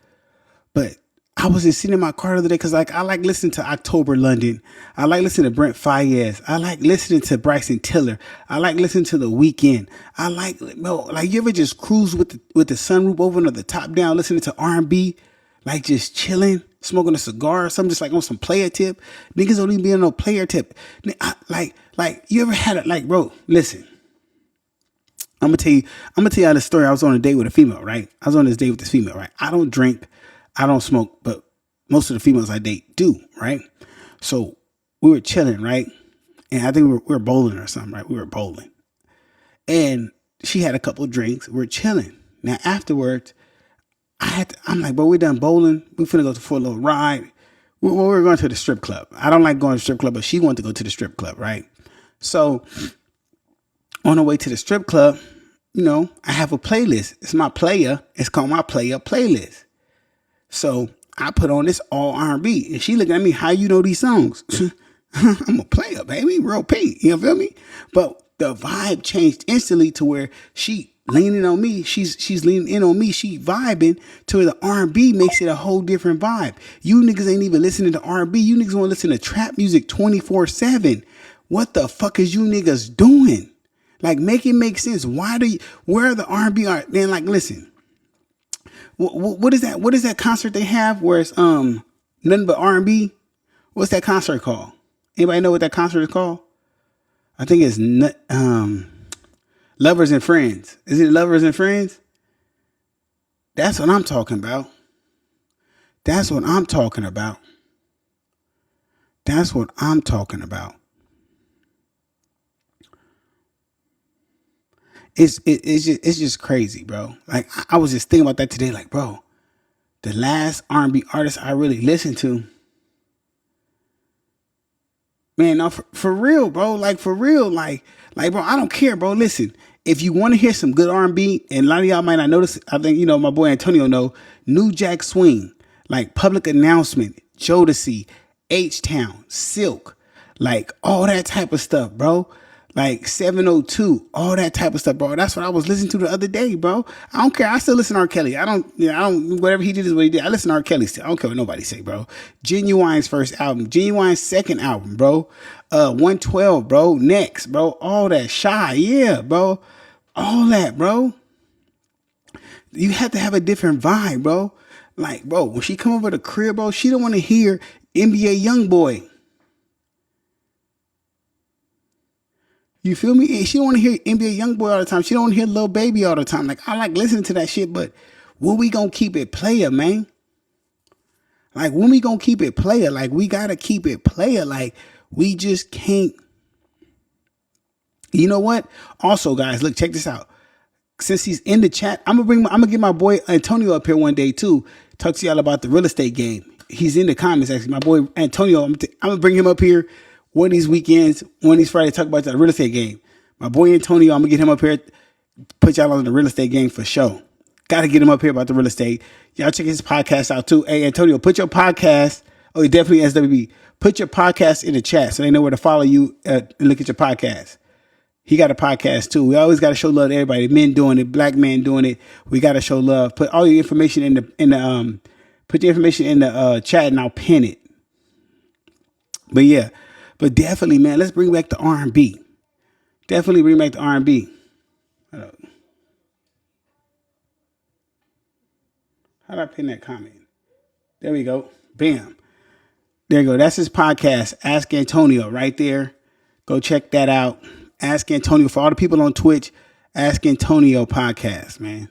But I was just sitting in my car the other day because like I like listening to October London. I like listening to Brent Faiyaz. I like listening to Bryson Tiller. I like listening to The Weeknd. I like you ever just cruise with the sunroof open or the top down, listening to R&B, like just chilling, smoking a cigar or something, just like on some player tip. Niggas don't even be on no player tip. Like you ever had it? Like, bro, listen. I'm gonna tell you the story. I was on a date with a female, right? I was on this date with this female, right? I don't drink, I don't smoke, but most of the females I date do, right? So we were chilling, right? And I think we were bowling or something, right? We were bowling. And she had a couple of drinks. We're chilling. Now afterwards, I'm like, bro, we're done bowling. We finna go for a little ride. We're going to the strip club. I don't like going to the strip club, but she wanted to go to the strip club, right? So on the way to the strip club, I have a playlist. It's my player. It's called my player playlist. So I put on this all R&B. And she looking at me, how you know these songs? I'm a player, baby. Real P. You feel me? But the vibe changed instantly to where she leaning on me. She's leaning in on me. She vibing to where the R&B makes it a whole different vibe. You niggas ain't even listening to R&B. You niggas want to listen to trap music 24/7. What the fuck is you niggas doing? Like, make it make sense. Where are the R&B art? Man, like, listen. What is that? What is that concert they have where it's nothing but R&B? What's that concert called? Anybody know what that concert is called? I think it's Lovers and Friends. Is it Lovers and Friends? That's what I'm talking about. That's what I'm talking about. That's what I'm talking about. It's just crazy, bro. Like I was just thinking about that today. Like, bro, the last R&B artist I really listened to, man, no, for real, bro. Like for real, like, bro. I don't care, bro. Listen, if you want to hear some good R&B, and a lot of y'all might not notice, I think my boy Antonio know. New Jack Swing, like Public Announcement, Jodeci, H-Town, Silk, like all that type of stuff, bro. Like 702, all that type of stuff, bro. That's what I was listening to the other day, bro. I don't care. I still listen to R. Kelly. I don't, whatever he did is what he did. I listen to R. Kelly still. I don't care what nobody say, bro. Genuine's first album, Genuine's second album, bro. 112, bro. Next, bro. All that. Shy, yeah, bro. All that, bro. You have to have a different vibe, bro. Like, bro, when she come over the crib, bro, she don't want to hear NBA Youngboy. You feel me? She don't want to hear NBA Youngboy all the time. She don't want to hear Lil Baby all the time. Like, I like listening to that shit, but when we gonna keep it player, man? Like, when we gonna keep it player? Like, we gotta keep it player. Like, we just can't. You know what? Also, guys, look, check this out. Since he's in the chat, I'm gonna get my boy Antonio up here one day too. Talk to y'all about the real estate game. He's in the comments actually. My boy Antonio, I'm gonna bring him up here one of these weekends, one of these Fridays, talk about the real estate game. My boy Antonio, I'm gonna get him up here, put y'all on the real estate game for sure. Gotta get him up here about the real estate. Y'all check his podcast out too. Hey Antonio, put your podcast. Oh, he definitely SWB. Put your podcast in the chat so they know where to follow you and look at your podcast. He got a podcast too. We always got to show love to everybody. Men doing it, black men doing it. We got to show love. Put all your information in the put your information in the chat and I'll pin it. But yeah, but definitely, man, let's bring back the R&B. Definitely bring back the R&B. How do I pin that comment? There we go. Bam. There you go. That's his podcast. Ask Antonio right there. Go check that out. Ask Antonio. For all the people on Twitch, Ask Antonio podcast, man.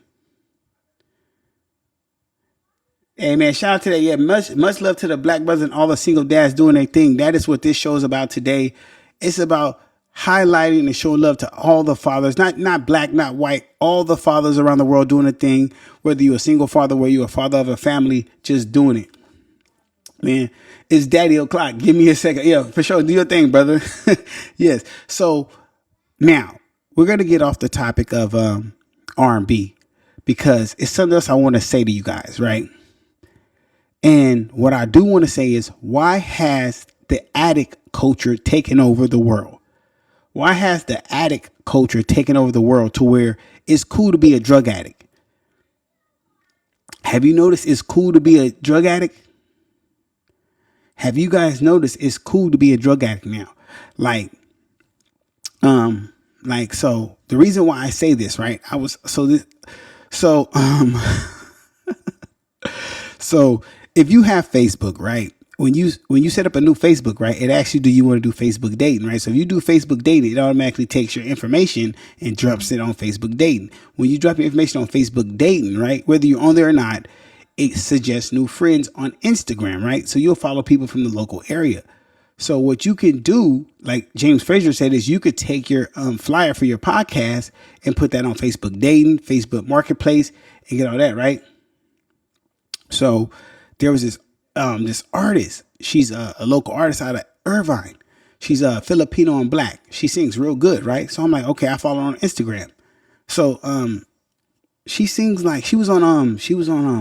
Hey, man, shout out to that. Yeah, much love to the black brothers and all the single dads doing their thing. That is what this show is about today. It's about highlighting and showing love to all the fathers, not black, not white, all the fathers around the world doing a thing, whether you're a single father, whether you're a father of a family, just doing it. Man, it's Daddy O'Clock. Give me a second. Yeah, for sure. Do your thing, brother. Yes. So now we're going to get off the topic of R&B because it's something else I want to say to you guys, right? And what I do want to say is, why has the addict culture taken over the world? Why has the addict culture taken over the world to where it's cool to be a drug addict? Have you noticed it's cool to be a drug addict? Have you guys noticed it's cool to be a drug addict now? So the reason why I say this, right? So if you have Facebook, right? When you set up a new Facebook, right, it asks you, do you want to do Facebook dating, right? So if you do Facebook dating, it automatically takes your information and drops it on Facebook dating. When you drop your information on Facebook dating, right, whether you're on there or not, it suggests new friends on Instagram, right? So you'll follow people from the local area. So what you can do, like James Frazier said, is you could take your flyer for your podcast and put that on Facebook dating, Facebook marketplace, and get all that, right? So there was this artist. She's a local artist out of Irvine. She's Filipino and black. She sings real good, right? So I'm like, okay, I follow her on Instagram. So she sings like she was on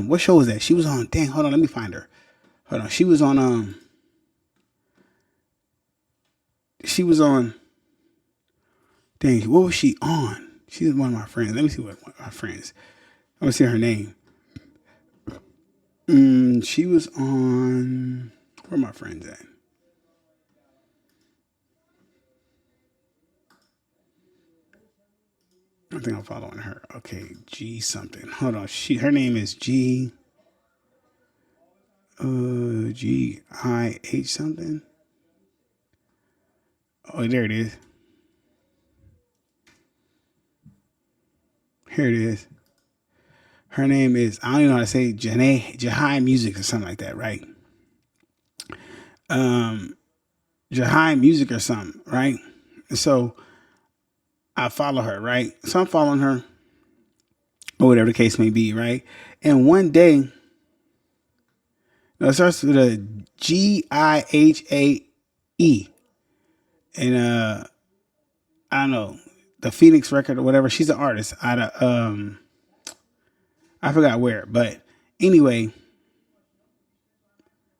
what show was that? She was on, dang, hold on, let me find her. Hold on. She was on dang, what was she on? She was one of my friends. Let me see what my friends. Let me see her name. She was on, where are my friends at? I think I'm following her. Okay, G something. Hold on. Her name is G I H something. Oh, there it is. Here it is. Her name is, I don't even know how to say, Jahai Music or something like that, right? Jahai Music or something, right? So I follow her, right? So I'm following her, or whatever the case may be, right? And one day, it starts with a Gihae. And I don't know, the Phoenix record or whatever. She's an artist out of I forgot where, but anyway,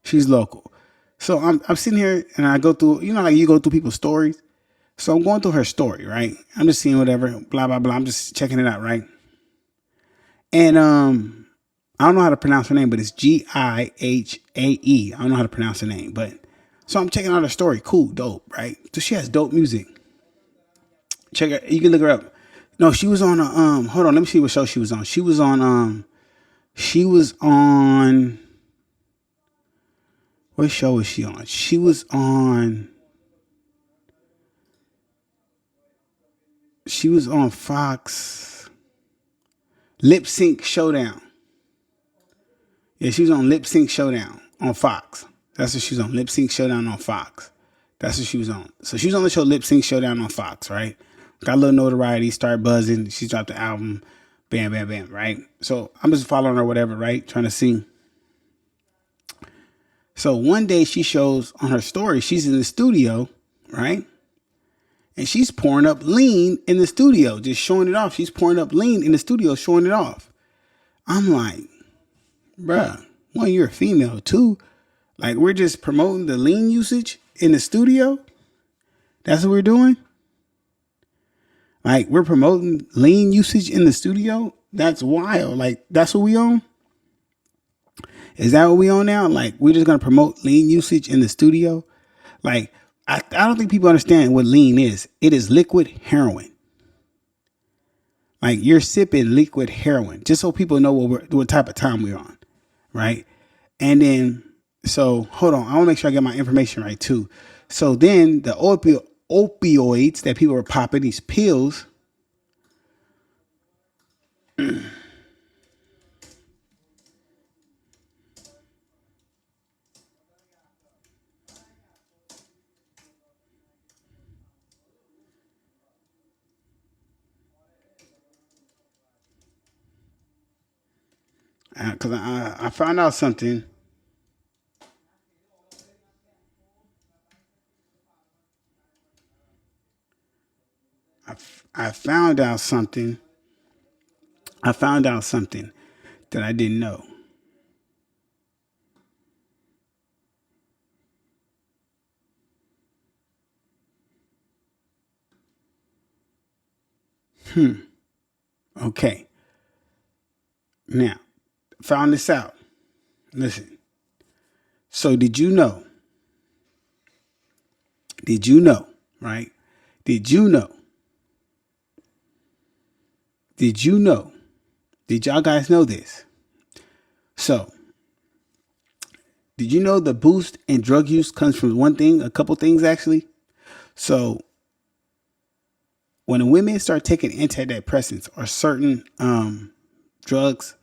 she's local. So I'm sitting here and I go through, like you go through people's stories. So I'm going through her story, right? I'm just seeing whatever, blah, blah, blah. I'm just checking it out, right? And I don't know how to pronounce her name, but it's Gihae. I don't know how to pronounce her name, but so I'm checking out her story. Cool, dope, right? So she has dope music. Check her. You can look her up. No, she was on hold on, let me see what show she was on. She was on what show was she on? She was on Fox Lip Sync Showdown. Yeah, she was on Lip Sync Showdown on Fox. That's what she was on. Lip Sync Showdown on Fox. That's what she was on. So she was on the show Lip Sync Showdown on Fox, right? Got a little notoriety, started buzzing. She dropped the album. Bam, bam, bam, right? So I'm just following her, whatever, right? Trying to see. So one day she shows on her story, she's in the studio, right? And she's pouring up lean in the studio, just showing it off. She's pouring up lean in the studio, showing it off. I'm like, bruh, one, you're a female. Two, like we're just promoting the lean usage in the studio. That's what we're doing. Like we're promoting lean usage in the studio. That's wild. Like that's what we on. Is that what we on now? Like we're just going to promote lean usage in the studio. Like I don't think people understand what lean is. It is liquid heroin. Like you're sipping liquid heroin, just so people know what type of time we're on, right? And then, so hold on, I want to make sure I get my information right too. So then the opioids that people were popping, these pills. Because I found out something. I found out something. I found out something that I didn't know. Okay. Now, found this out. Listen. So did you know? Did you know? Right? Did you know? Did you know? Did y'all guys know this? So, did you know the boost in drug use comes from one thing, a couple things actually? So, when women start taking antidepressants or certain drugs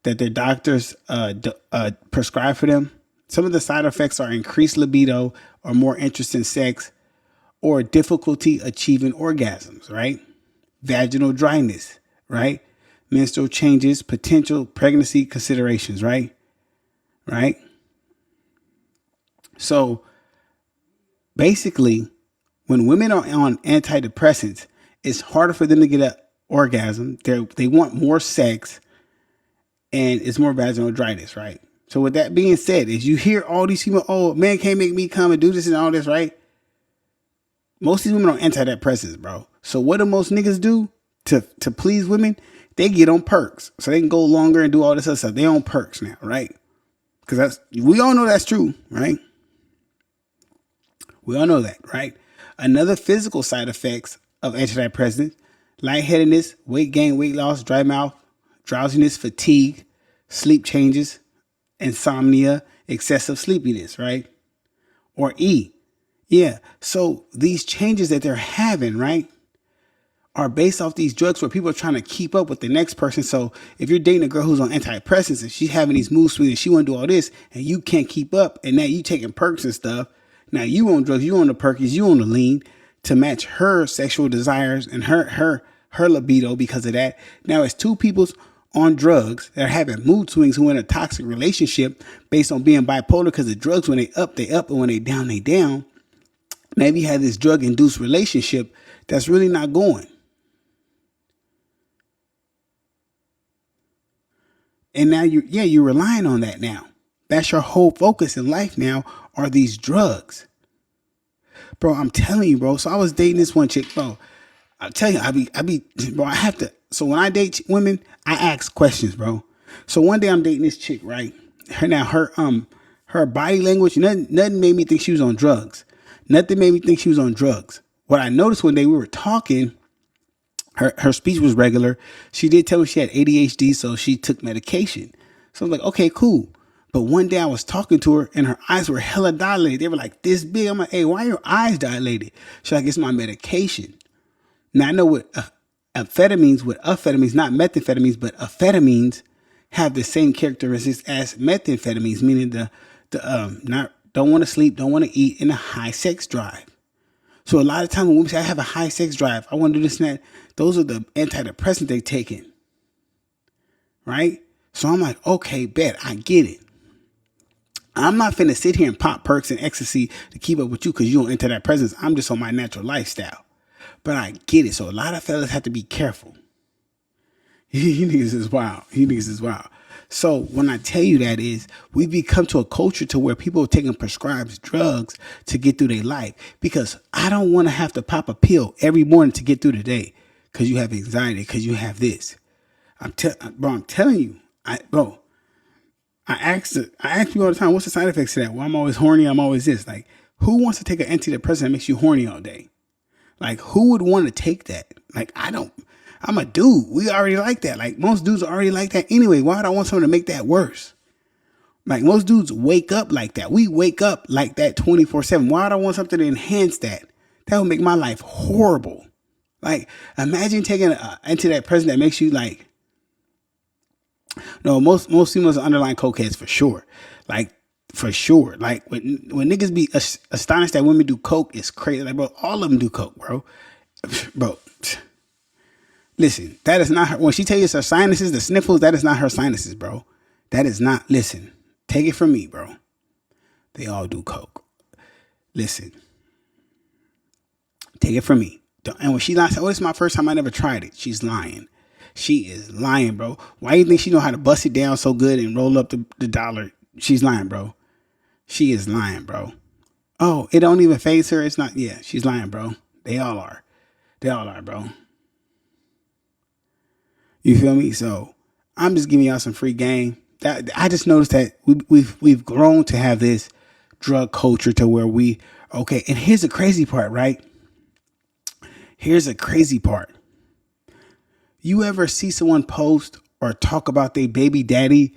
that their doctors prescribe for them, some of the side effects are increased libido or more interest in sex or difficulty achieving orgasms, right? Vaginal dryness, right? Menstrual changes, potential pregnancy considerations, right? Right? So basically, when women are on antidepressants, it's harder for them to get an orgasm. They want more sex and it's more vaginal dryness, right? So with that being said, as you hear all these people, oh, man can't make me come and do this and all this, right? Most of these women are on antidepressants, bro. So what do most niggas do to please women? They get on perks so they can go longer and do all this other stuff. They on perks now, right? Because we all know that's true, right? We all know that, right? Another physical side effects of antidepressants: lightheadedness, weight gain, weight loss, dry mouth, drowsiness, fatigue, sleep changes, insomnia, excessive sleepiness, right? Or E. Yeah. So these changes that they're having, right, are based off these drugs where people are trying to keep up with the next person. So if you're dating a girl who's on antidepressants and she's having these mood swings and she want to do all this and you can't keep up, and now you taking perks and stuff, now you on drugs, you on the perkies, you on the lean to match her sexual desires and her libido because of that. Now it's two people's on drugs that are having mood swings who are in a toxic relationship based on being bipolar because the drugs, when they up, and when they down, they down. Maybe you have this drug induced relationship that's really not going. And now you're relying on that now. That's your whole focus in life now are these drugs. Bro, I'm telling you, bro. So I was dating this one chick, bro. I'll tell you, bro, I have to. So when I date women, I ask questions, bro. So one day I'm dating this chick, right? Her body language, nothing made me think she was on drugs. Nothing made me think she was on drugs. What I noticed one day we were talking, her speech was regular. She did tell me she had ADHD, so she took medication. So I was like, okay, cool. But one day I was talking to her and her eyes were hella dilated. They were like this big. I'm like, hey, why are your eyes dilated? She's like, it's my medication. Now I know what amphetamines, not methamphetamines, but amphetamines have the same characteristics as methamphetamines, meaning don't want to sleep, don't want to eat, and a high sex drive. So a lot of times when women say I have a high sex drive, I want to do this and that, those are the antidepressants they taking. Right? So I'm like, okay, bet, I get it. I'm not finna sit here and pop perks and ecstasy to keep up with you because you on antidepressants. I'm just on my natural lifestyle. But I get it. So a lot of fellas have to be careful. You niggas is wild. You niggas is wild. So when I tell you that is, we've become to a culture to where people are taking prescribed drugs to get through their life. Because I don't want to have to pop a pill every morning to get through the day because you have anxiety, because you have this. I'm telling you, I ask people all the time, what's the side effects to that? Well, I'm always horny. I'm always this. Like, who wants to take an antidepressant that makes you horny all day? Like, who would want to take that? Like, I'm a dude. We already like that. Like, most dudes are already like that anyway. Why would I want someone to make that worse? Like, most dudes wake up like that. We wake up like that 24/7. Why would I want something to enhance that That would make my life horrible. Like, imagine taking into that person that makes you like. No, most females are underlying cokeheads for sure. Like, for sure. Like, when niggas be astonished that women do coke, it's crazy. Like, bro, all of them do coke, bro. Bro, listen, that is not her. When she tell you it's her sinuses, the sniffles, that is not her sinuses, bro. That is not. Listen, take it from me, bro. They all do coke. Listen, take it from me. And when she lies, oh, this is my first time. I never tried it. She's lying. She is lying, bro. Why do you think she know how to bust it down so good and roll up the dollar? She's lying, bro. She is lying, bro. Oh, it don't even faze her. It's not. Yeah, she's lying, bro. They all are. They all are, bro. You feel me? So I'm just giving y'all some free game. That I just noticed that we've grown to have this drug culture to where we okay. And here's the crazy part, right? Here's the crazy part. You ever see someone post or talk about their baby daddy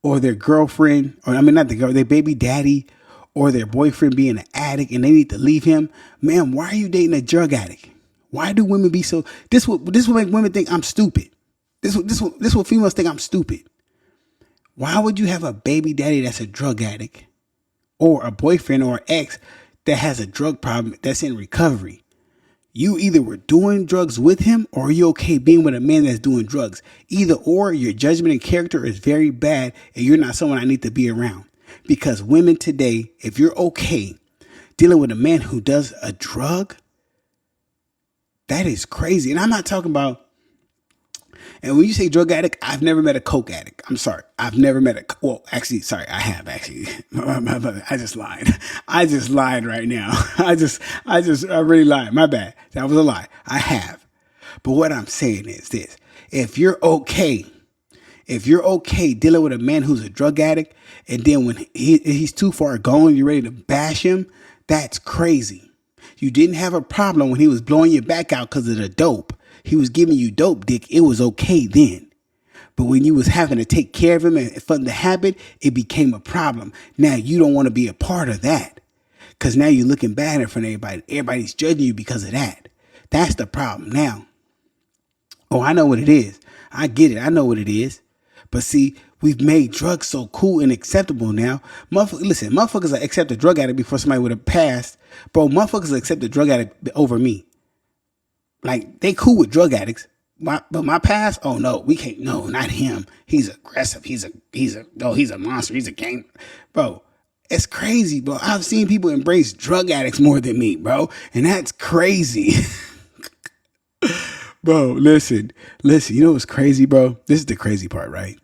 or their girlfriend, or I mean not the girl, their baby daddy or their boyfriend being an addict and they need to leave him? Man, why are you dating a drug addict? Why do women be so? This will make women think I'm stupid. This will females think I'm stupid. Why would you have a baby daddy that's a drug addict or a boyfriend or ex that has a drug problem that's in recovery? You either were doing drugs with him or you're okay being with a man that's doing drugs. Either or, your judgment and character is very bad and you're not someone I need to be around. Because women today, if you're okay dealing with a man who does a drug, that is crazy. And I'm not talking about, and when you say drug addict, I've never met a coke addict. I'm sorry. I've never met actually, sorry, I have actually. I just lied. I just lied right now. I really lied. My bad. That was a lie. I have. But what I'm saying is this. If you're okay dealing with a man who's a drug addict, and then when he's too far gone, you're ready to bash him, that's crazy. You didn't have a problem when he was blowing your back out because of the dope. He was giving you dope dick. It was okay then. But when you was having to take care of him and fund the habit, it became a problem. Now you don't want to be a part of that. Because now you're looking bad in front of everybody. Everybody's judging you because of that. That's the problem now. Oh, I know what it is. I get it. I know what it is. But see, we've made drugs so cool and acceptable now. Listen, motherfuckers accept a drug addict before somebody would have passed. Bro, motherfuckers accept a drug addict over me. Like, they cool with drug addicts. But my past, oh no, we can't, no, not him. He's aggressive. He's a monster. He's a gang. Bro, it's crazy, bro. I've seen people embrace drug addicts more than me, bro. And that's crazy. Bro, listen, you know what's crazy, bro? This is the crazy part, right?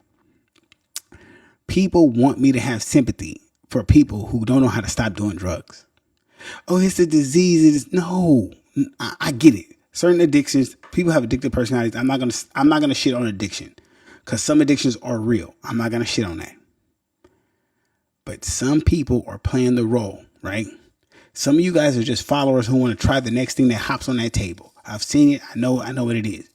People want me to have sympathy for people who don't know how to stop doing drugs. Oh, it's a disease. No, I get it. Certain addictions, people have addictive personalities. I'm not gonna shit on addiction because some addictions are real. I'm not gonna shit on that. But some people are playing the role, right? Some of you guys are just followers who want to try the next thing that hops on that table. I've seen it. I know what it is.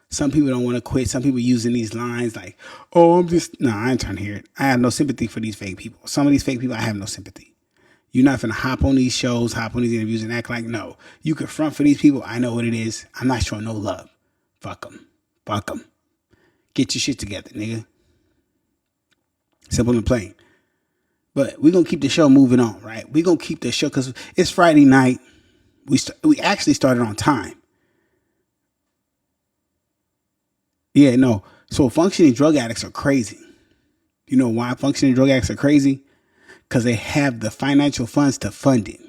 Some people don't want to quit. Some people using these lines like, oh, I ain't trying to hear it. I have no sympathy for these fake people. Some of these fake people, I have no sympathy. You're not finna hop on these shows, hop on these interviews and act like, no. You can front for these people. I know what it is. I'm not showing no love. Fuck them. Get your shit together, nigga. Simple and plain. But we're going to keep the show moving on, right? We're going to keep the show because it's Friday night. We actually started on time. Yeah, no. So functioning drug addicts are crazy. You know why functioning drug addicts are crazy? Because they have the financial funds to fund it.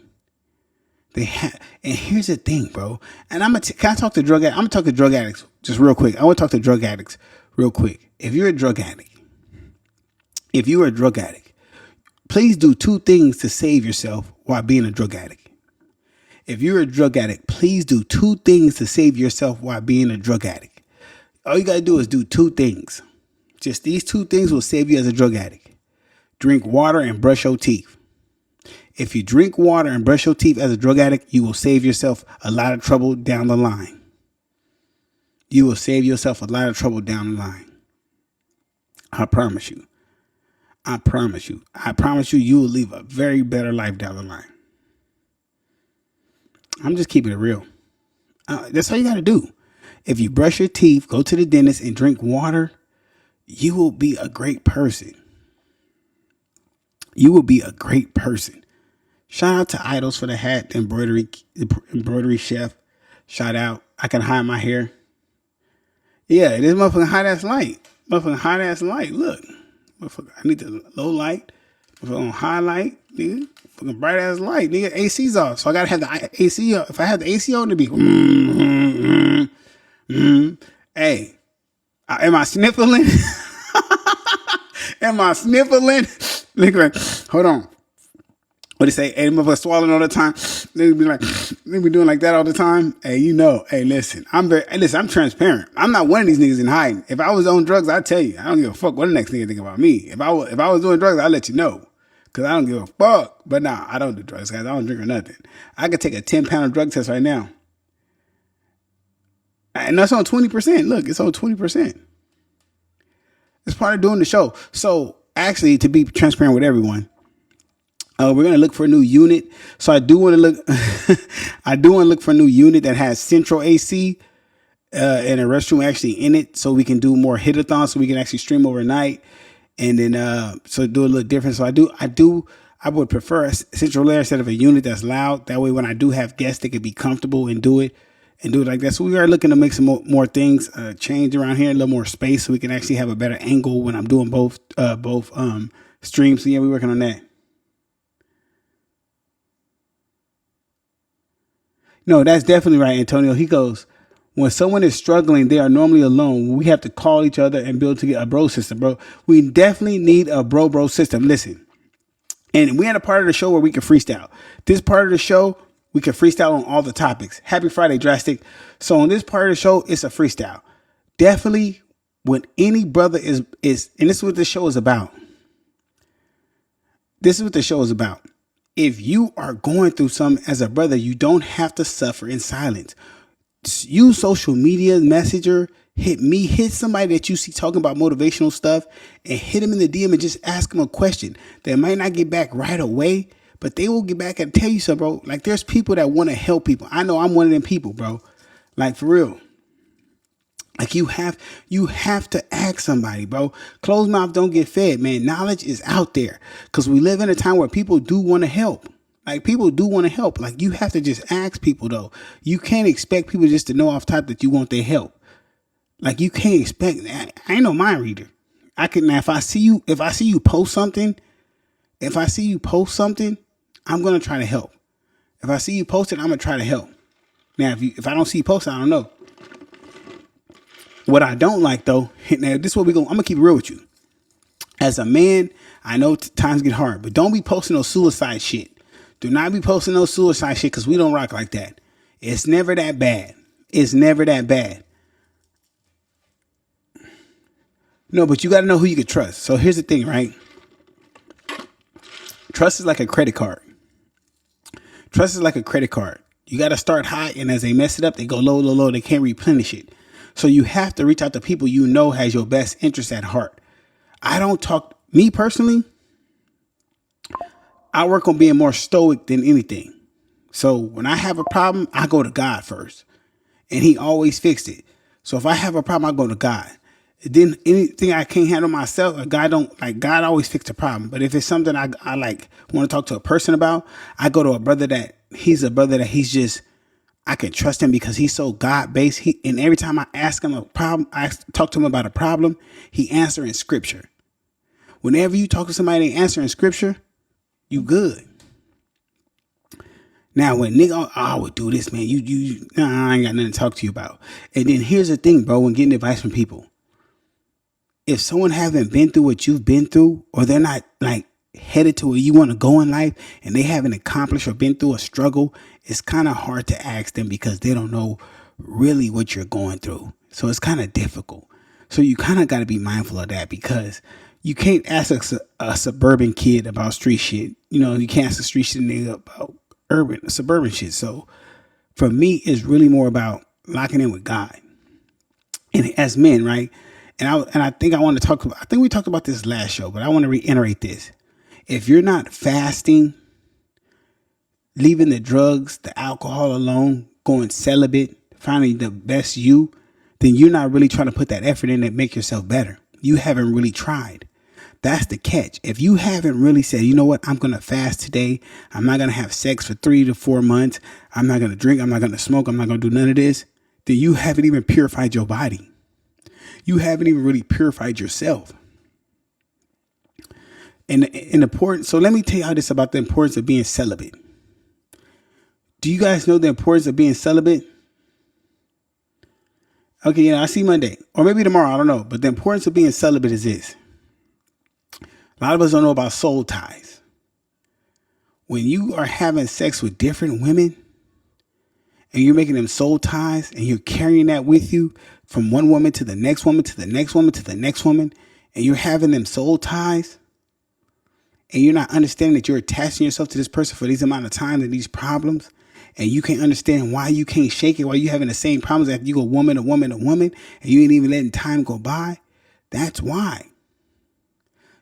And here's the thing, bro. And can I talk to drug addicts? I'm gonna talk to drug addicts just real quick. I want to talk to drug addicts real quick. If you're a drug addict, please do two things to save yourself while being a drug addict. If you're a drug addict, please do two things to save yourself while being a drug addict. All you gotta do is do two things. Just these two things will save you as a drug addict. Drink water and brush your teeth. If you drink water and brush your teeth as a drug addict, you will save yourself a lot of trouble down the line. You will save yourself a lot of trouble down the line. I promise you. I promise you, you will live a very better life down the line. I'm just keeping it real. That's all you got to do. If you brush your teeth, go to the dentist, and drink water, you will be a great person. You will be a great person. Shout out to Idols for the hat, the embroidery chef. Shout out. I can hide my hair. Yeah, this motherfucking hot ass light. Motherfucking hot ass light. Look. Motherfucker, I need the low light. Motherfucking highlight, nigga. Fucking bright ass light. Nigga, AC's off. So I gotta have the AC up. If I have the AC on, it'd be Hey, am I sniffling? Am I sniffling? Nigga, hold on. What they say? Hey, motherfucker swallowing all the time. They be like, they be doing like that all the time. Hey, you know. Hey, listen. I'm transparent. I'm not one of these niggas in hiding. If I was on drugs, I'd tell you. I don't give a fuck what the next nigga think about me. If I was doing drugs, I'd let you know. Cause I don't give a fuck. But nah, I don't do drugs, guys. I don't drink or nothing. I could take a 10-pound drug test right now. And that's on 20%. Look, it's on 20%. It's part of doing the show. So actually, to be transparent with everyone, we're gonna look for a new unit. So I do want to look. I do want to look for a new unit that has central AC and a restroom actually in it, so we can do more hit-a-thons, so we can actually stream overnight, and then so do a little different. So I would prefer a central layer instead of a unit that's loud. That way, when I do have guests, they could be comfortable and do it like that. So we are looking to make some more things change around here, a little more space, so we can actually have a better angle when I'm doing both streams. So yeah, we're working on that. No, that's definitely right, Antonio. He goes, when someone is struggling, they are normally alone. We have to call each other and build together a bro system, bro. We definitely need a bro system. Listen, and we had a part of the show where we can freestyle. This part of the show, we can freestyle on all the topics. Happy Friday, Drastic. So on this part of the show, it's a freestyle. Definitely, when any brother is, and this is what the show is about. This is what the show is about. If you are going through something as a brother, you don't have to suffer in silence. Use social media, messenger, hit somebody that you see talking about motivational stuff, and hit them in the DM and just ask them a question. They might not get back right away, but they will get back and tell you something, bro. Like, there's people that want to help people. I know I'm one of them people, bro. Like, for real. Like, you have to ask somebody, bro. Closed mouth don't get fed, man. Knowledge is out there, because we live in a time where people do want to help. Like, people do want to help. Like, you have to just ask people, though. You can't expect people just to know off top that you want their help. Like, you can't expect. I ain't no mind reader. I can now, if I see you post something, I'm gonna try to help. If I see you post it, I'm gonna try to help. Now, if I don't see you post it, I don't know. What I don't like, though, now this is what I'm gonna keep it real with you. As a man, I know times get hard, but don't be posting no suicide shit. Do not be posting no suicide shit, because we don't rock like that. It's never that bad. It's never that bad. No, but you got to know who you can trust. So here's the thing, right? Trust is like a credit card. Trust is like a credit card. You got to start high, and as they mess it up, they go low, low, low. They can't replenish it. So you have to reach out to people you know has your best interest at heart. Me personally, I work on being more stoic than anything. So when I have a problem, I go to God first, and He always fixed it. So if I have a problem, I go to God. Then anything I can't handle myself, God always fix the problem. But if it's something I like want to talk to a person about, I go to a brother that he's just, I can trust him because he's so God-based. And every time I ask him a problem, talk to him about a problem, he answers in scripture. Whenever you talk to somebody and answer in scripture, you good. Now, when nigga, I would do this, man. I ain't got nothing to talk to you about. And then here's the thing, bro, when getting advice from people. If someone haven't been through what you've been through, or they're not like headed to where you want to go in life, and they haven't accomplished or been through a struggle, it's kind of hard to ask them because they don't know really what you're going through. So it's kind of difficult. So you kind of got to be mindful of that, because you can't ask a suburban kid about street shit. You know, you can't ask a street shit nigga about suburban shit. So for me, it's really more about locking in with God. And as men, right? And I think we talked about this last show, but I want to reiterate this. If you're not fasting, leaving the drugs, the alcohol alone, going celibate, finding the best you, then you're not really trying to put that effort in to make yourself better. You haven't really tried. That's the catch. If you haven't really said, you know what, I'm going to fast today. I'm not going to have sex for 3 to 4 months. I'm not going to drink. I'm not going to smoke. I'm not going to do none of this. Then you haven't even purified your body. You haven't even really purified yourself. And important. So let me tell you this about the importance of being celibate. Do you guys know the importance of being celibate? Okay, yeah, I see Monday. Or maybe tomorrow, I don't know. But the importance of being celibate is this. A lot of us don't know about soul ties. When you are having sex with different women and you're making them soul ties and you're carrying that with you from one woman to the next woman to the next woman to the next woman, and you're having them soul ties and you're not understanding that you're attaching yourself to this person for these amount of time and these problems, and you can't understand why you can't shake it, why you having the same problems after you go woman to woman to woman and you ain't even letting time go by. That's why.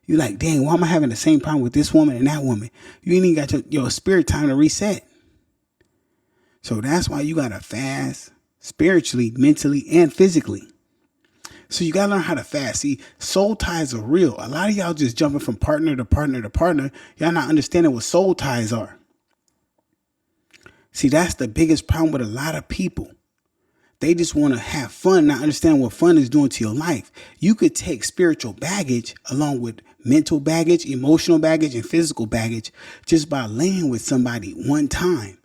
You're like, dang, why am I having the same problem with this woman and that woman? You ain't even got your spirit time to reset. So that's why you got to fast spiritually, mentally, and physically. So you got to learn how to fast. See, soul ties are real. A lot of y'all just jumping from partner to partner to partner. Y'all not understanding what soul ties are. See, that's the biggest problem with a lot of people. They just want to have fun, not understand what fun is doing to your life. You could take spiritual baggage along with mental baggage, emotional baggage, and physical baggage just by laying with somebody one time.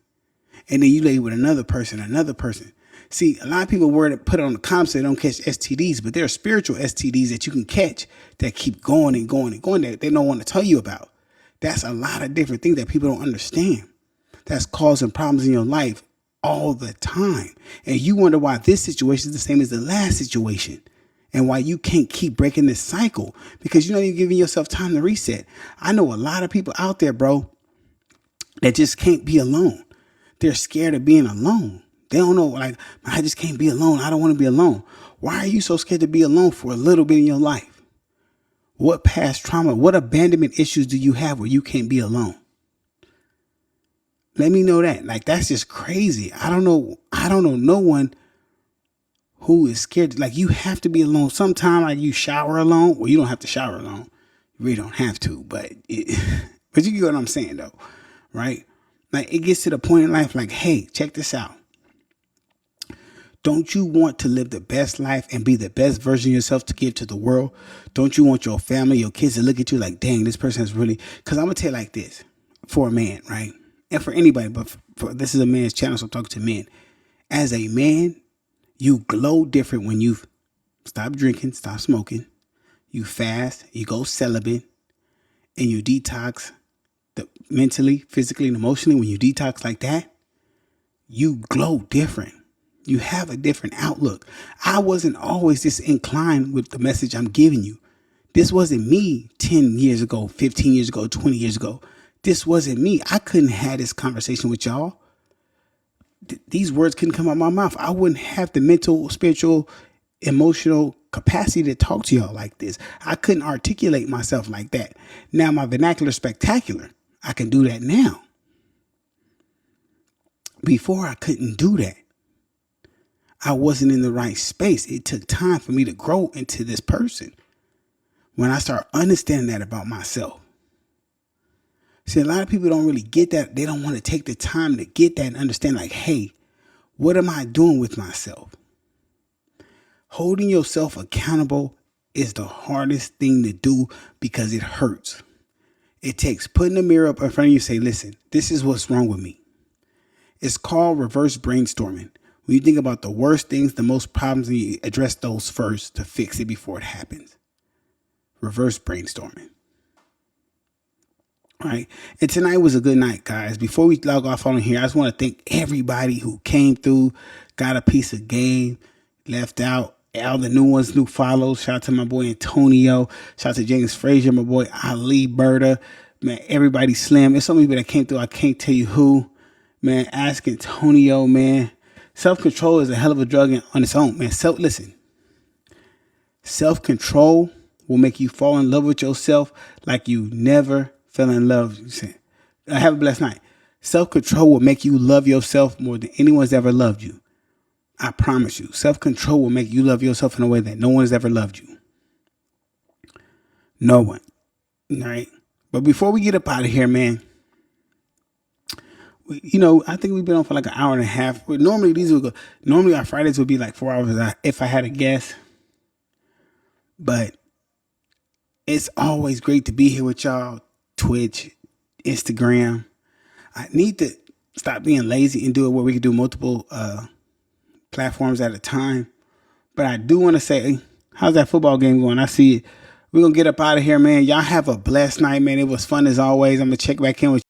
And then you lay with another person. See, a lot of people put it on the comments so they don't catch STDs, but there are spiritual STDs that you can catch that keep going and going and going that they don't want to tell you about. That's a lot of different things that people don't understand. That's causing problems in your life all the time. And you wonder why this situation is the same as the last situation and why you can't keep breaking this cycle because you're not even giving yourself time to reset. I know a lot of people out there, bro, that just can't be alone. They're scared of being alone. They don't know, like, I just can't be alone. I don't want to be alone. Why are you so scared to be alone for a little bit in your life? What past trauma, what abandonment issues do you have where you can't be alone? Let me know that. Like, that's just crazy. I don't know no one who is scared. Like, you have to be alone. Sometimes, like, you shower alone. Well, you don't have to shower alone. You really don't have to. But you get what I'm saying, though. Right? Like, it gets to the point in life like, hey, check this out. Don't you want to live the best life and be the best version of yourself to give to the world? Don't you want your family, your kids to look at you like, dang, this person is really... Because I'm going to tell you like this. For a man, right? And for anybody, but for this is a man's channel, so I'm talking to men. As a man, you glow different when you stop drinking, stop smoking, you fast, you go celibate, and you detox mentally, physically, and emotionally. When you detox like that, you glow different. You have a different outlook. I wasn't always this inclined with the message I'm giving you. This wasn't me 10 years ago, 15 years ago, 20 years ago. This wasn't me. I couldn't have this conversation with y'all. These words couldn't come out of my mouth. I wouldn't have the mental, spiritual, emotional capacity to talk to y'all like this. I couldn't articulate myself like that. Now my vernacular is spectacular. I can do that now. Before I couldn't do that. I wasn't in the right space. It took time for me to grow into this person. When I start understanding that about myself. See, a lot of people don't really get that. They don't want to take the time to get that and understand like, hey, what am I doing with myself? Holding yourself accountable is the hardest thing to do because it hurts. It takes putting the mirror up in front of you and say, listen, this is what's wrong with me. It's called reverse brainstorming. When you think about the worst things, the most problems, and you address those first to fix it before it happens. Reverse brainstorming. All right. And tonight was a good night, guys. Before we log off on here, I just want to thank everybody who came through, got a piece of game, left out. All the new ones, new follows. Shout out to my boy Antonio. Shout out to James Frazier, my boy Ali Berta. Man, everybody slim. There's so many people that came through. I can't tell you who. Man, ask Antonio, man. Self-control is a hell of a drug on its own, man. Listen. Self-control will make you fall in love with yourself like you never fell in love. Have a blessed night. Self-control will make you love yourself more than anyone's ever loved you. I promise you. Self-control will make you love yourself in a way that no one's ever loved you. No one. All right. But before we get up out of here, man, I think we've been on for like an hour and a half. Normally our Fridays would be like 4 hours if I had a guess. But it's always great to be here with y'all. Twitch, Instagram. I need to stop being lazy and do it where we can do multiple platforms at a time. But I do want to say, how's that football game going? I see it. We're going to get up out of here, man. Y'all have a blessed night, man. It was fun as always. I'm going to check back in with you.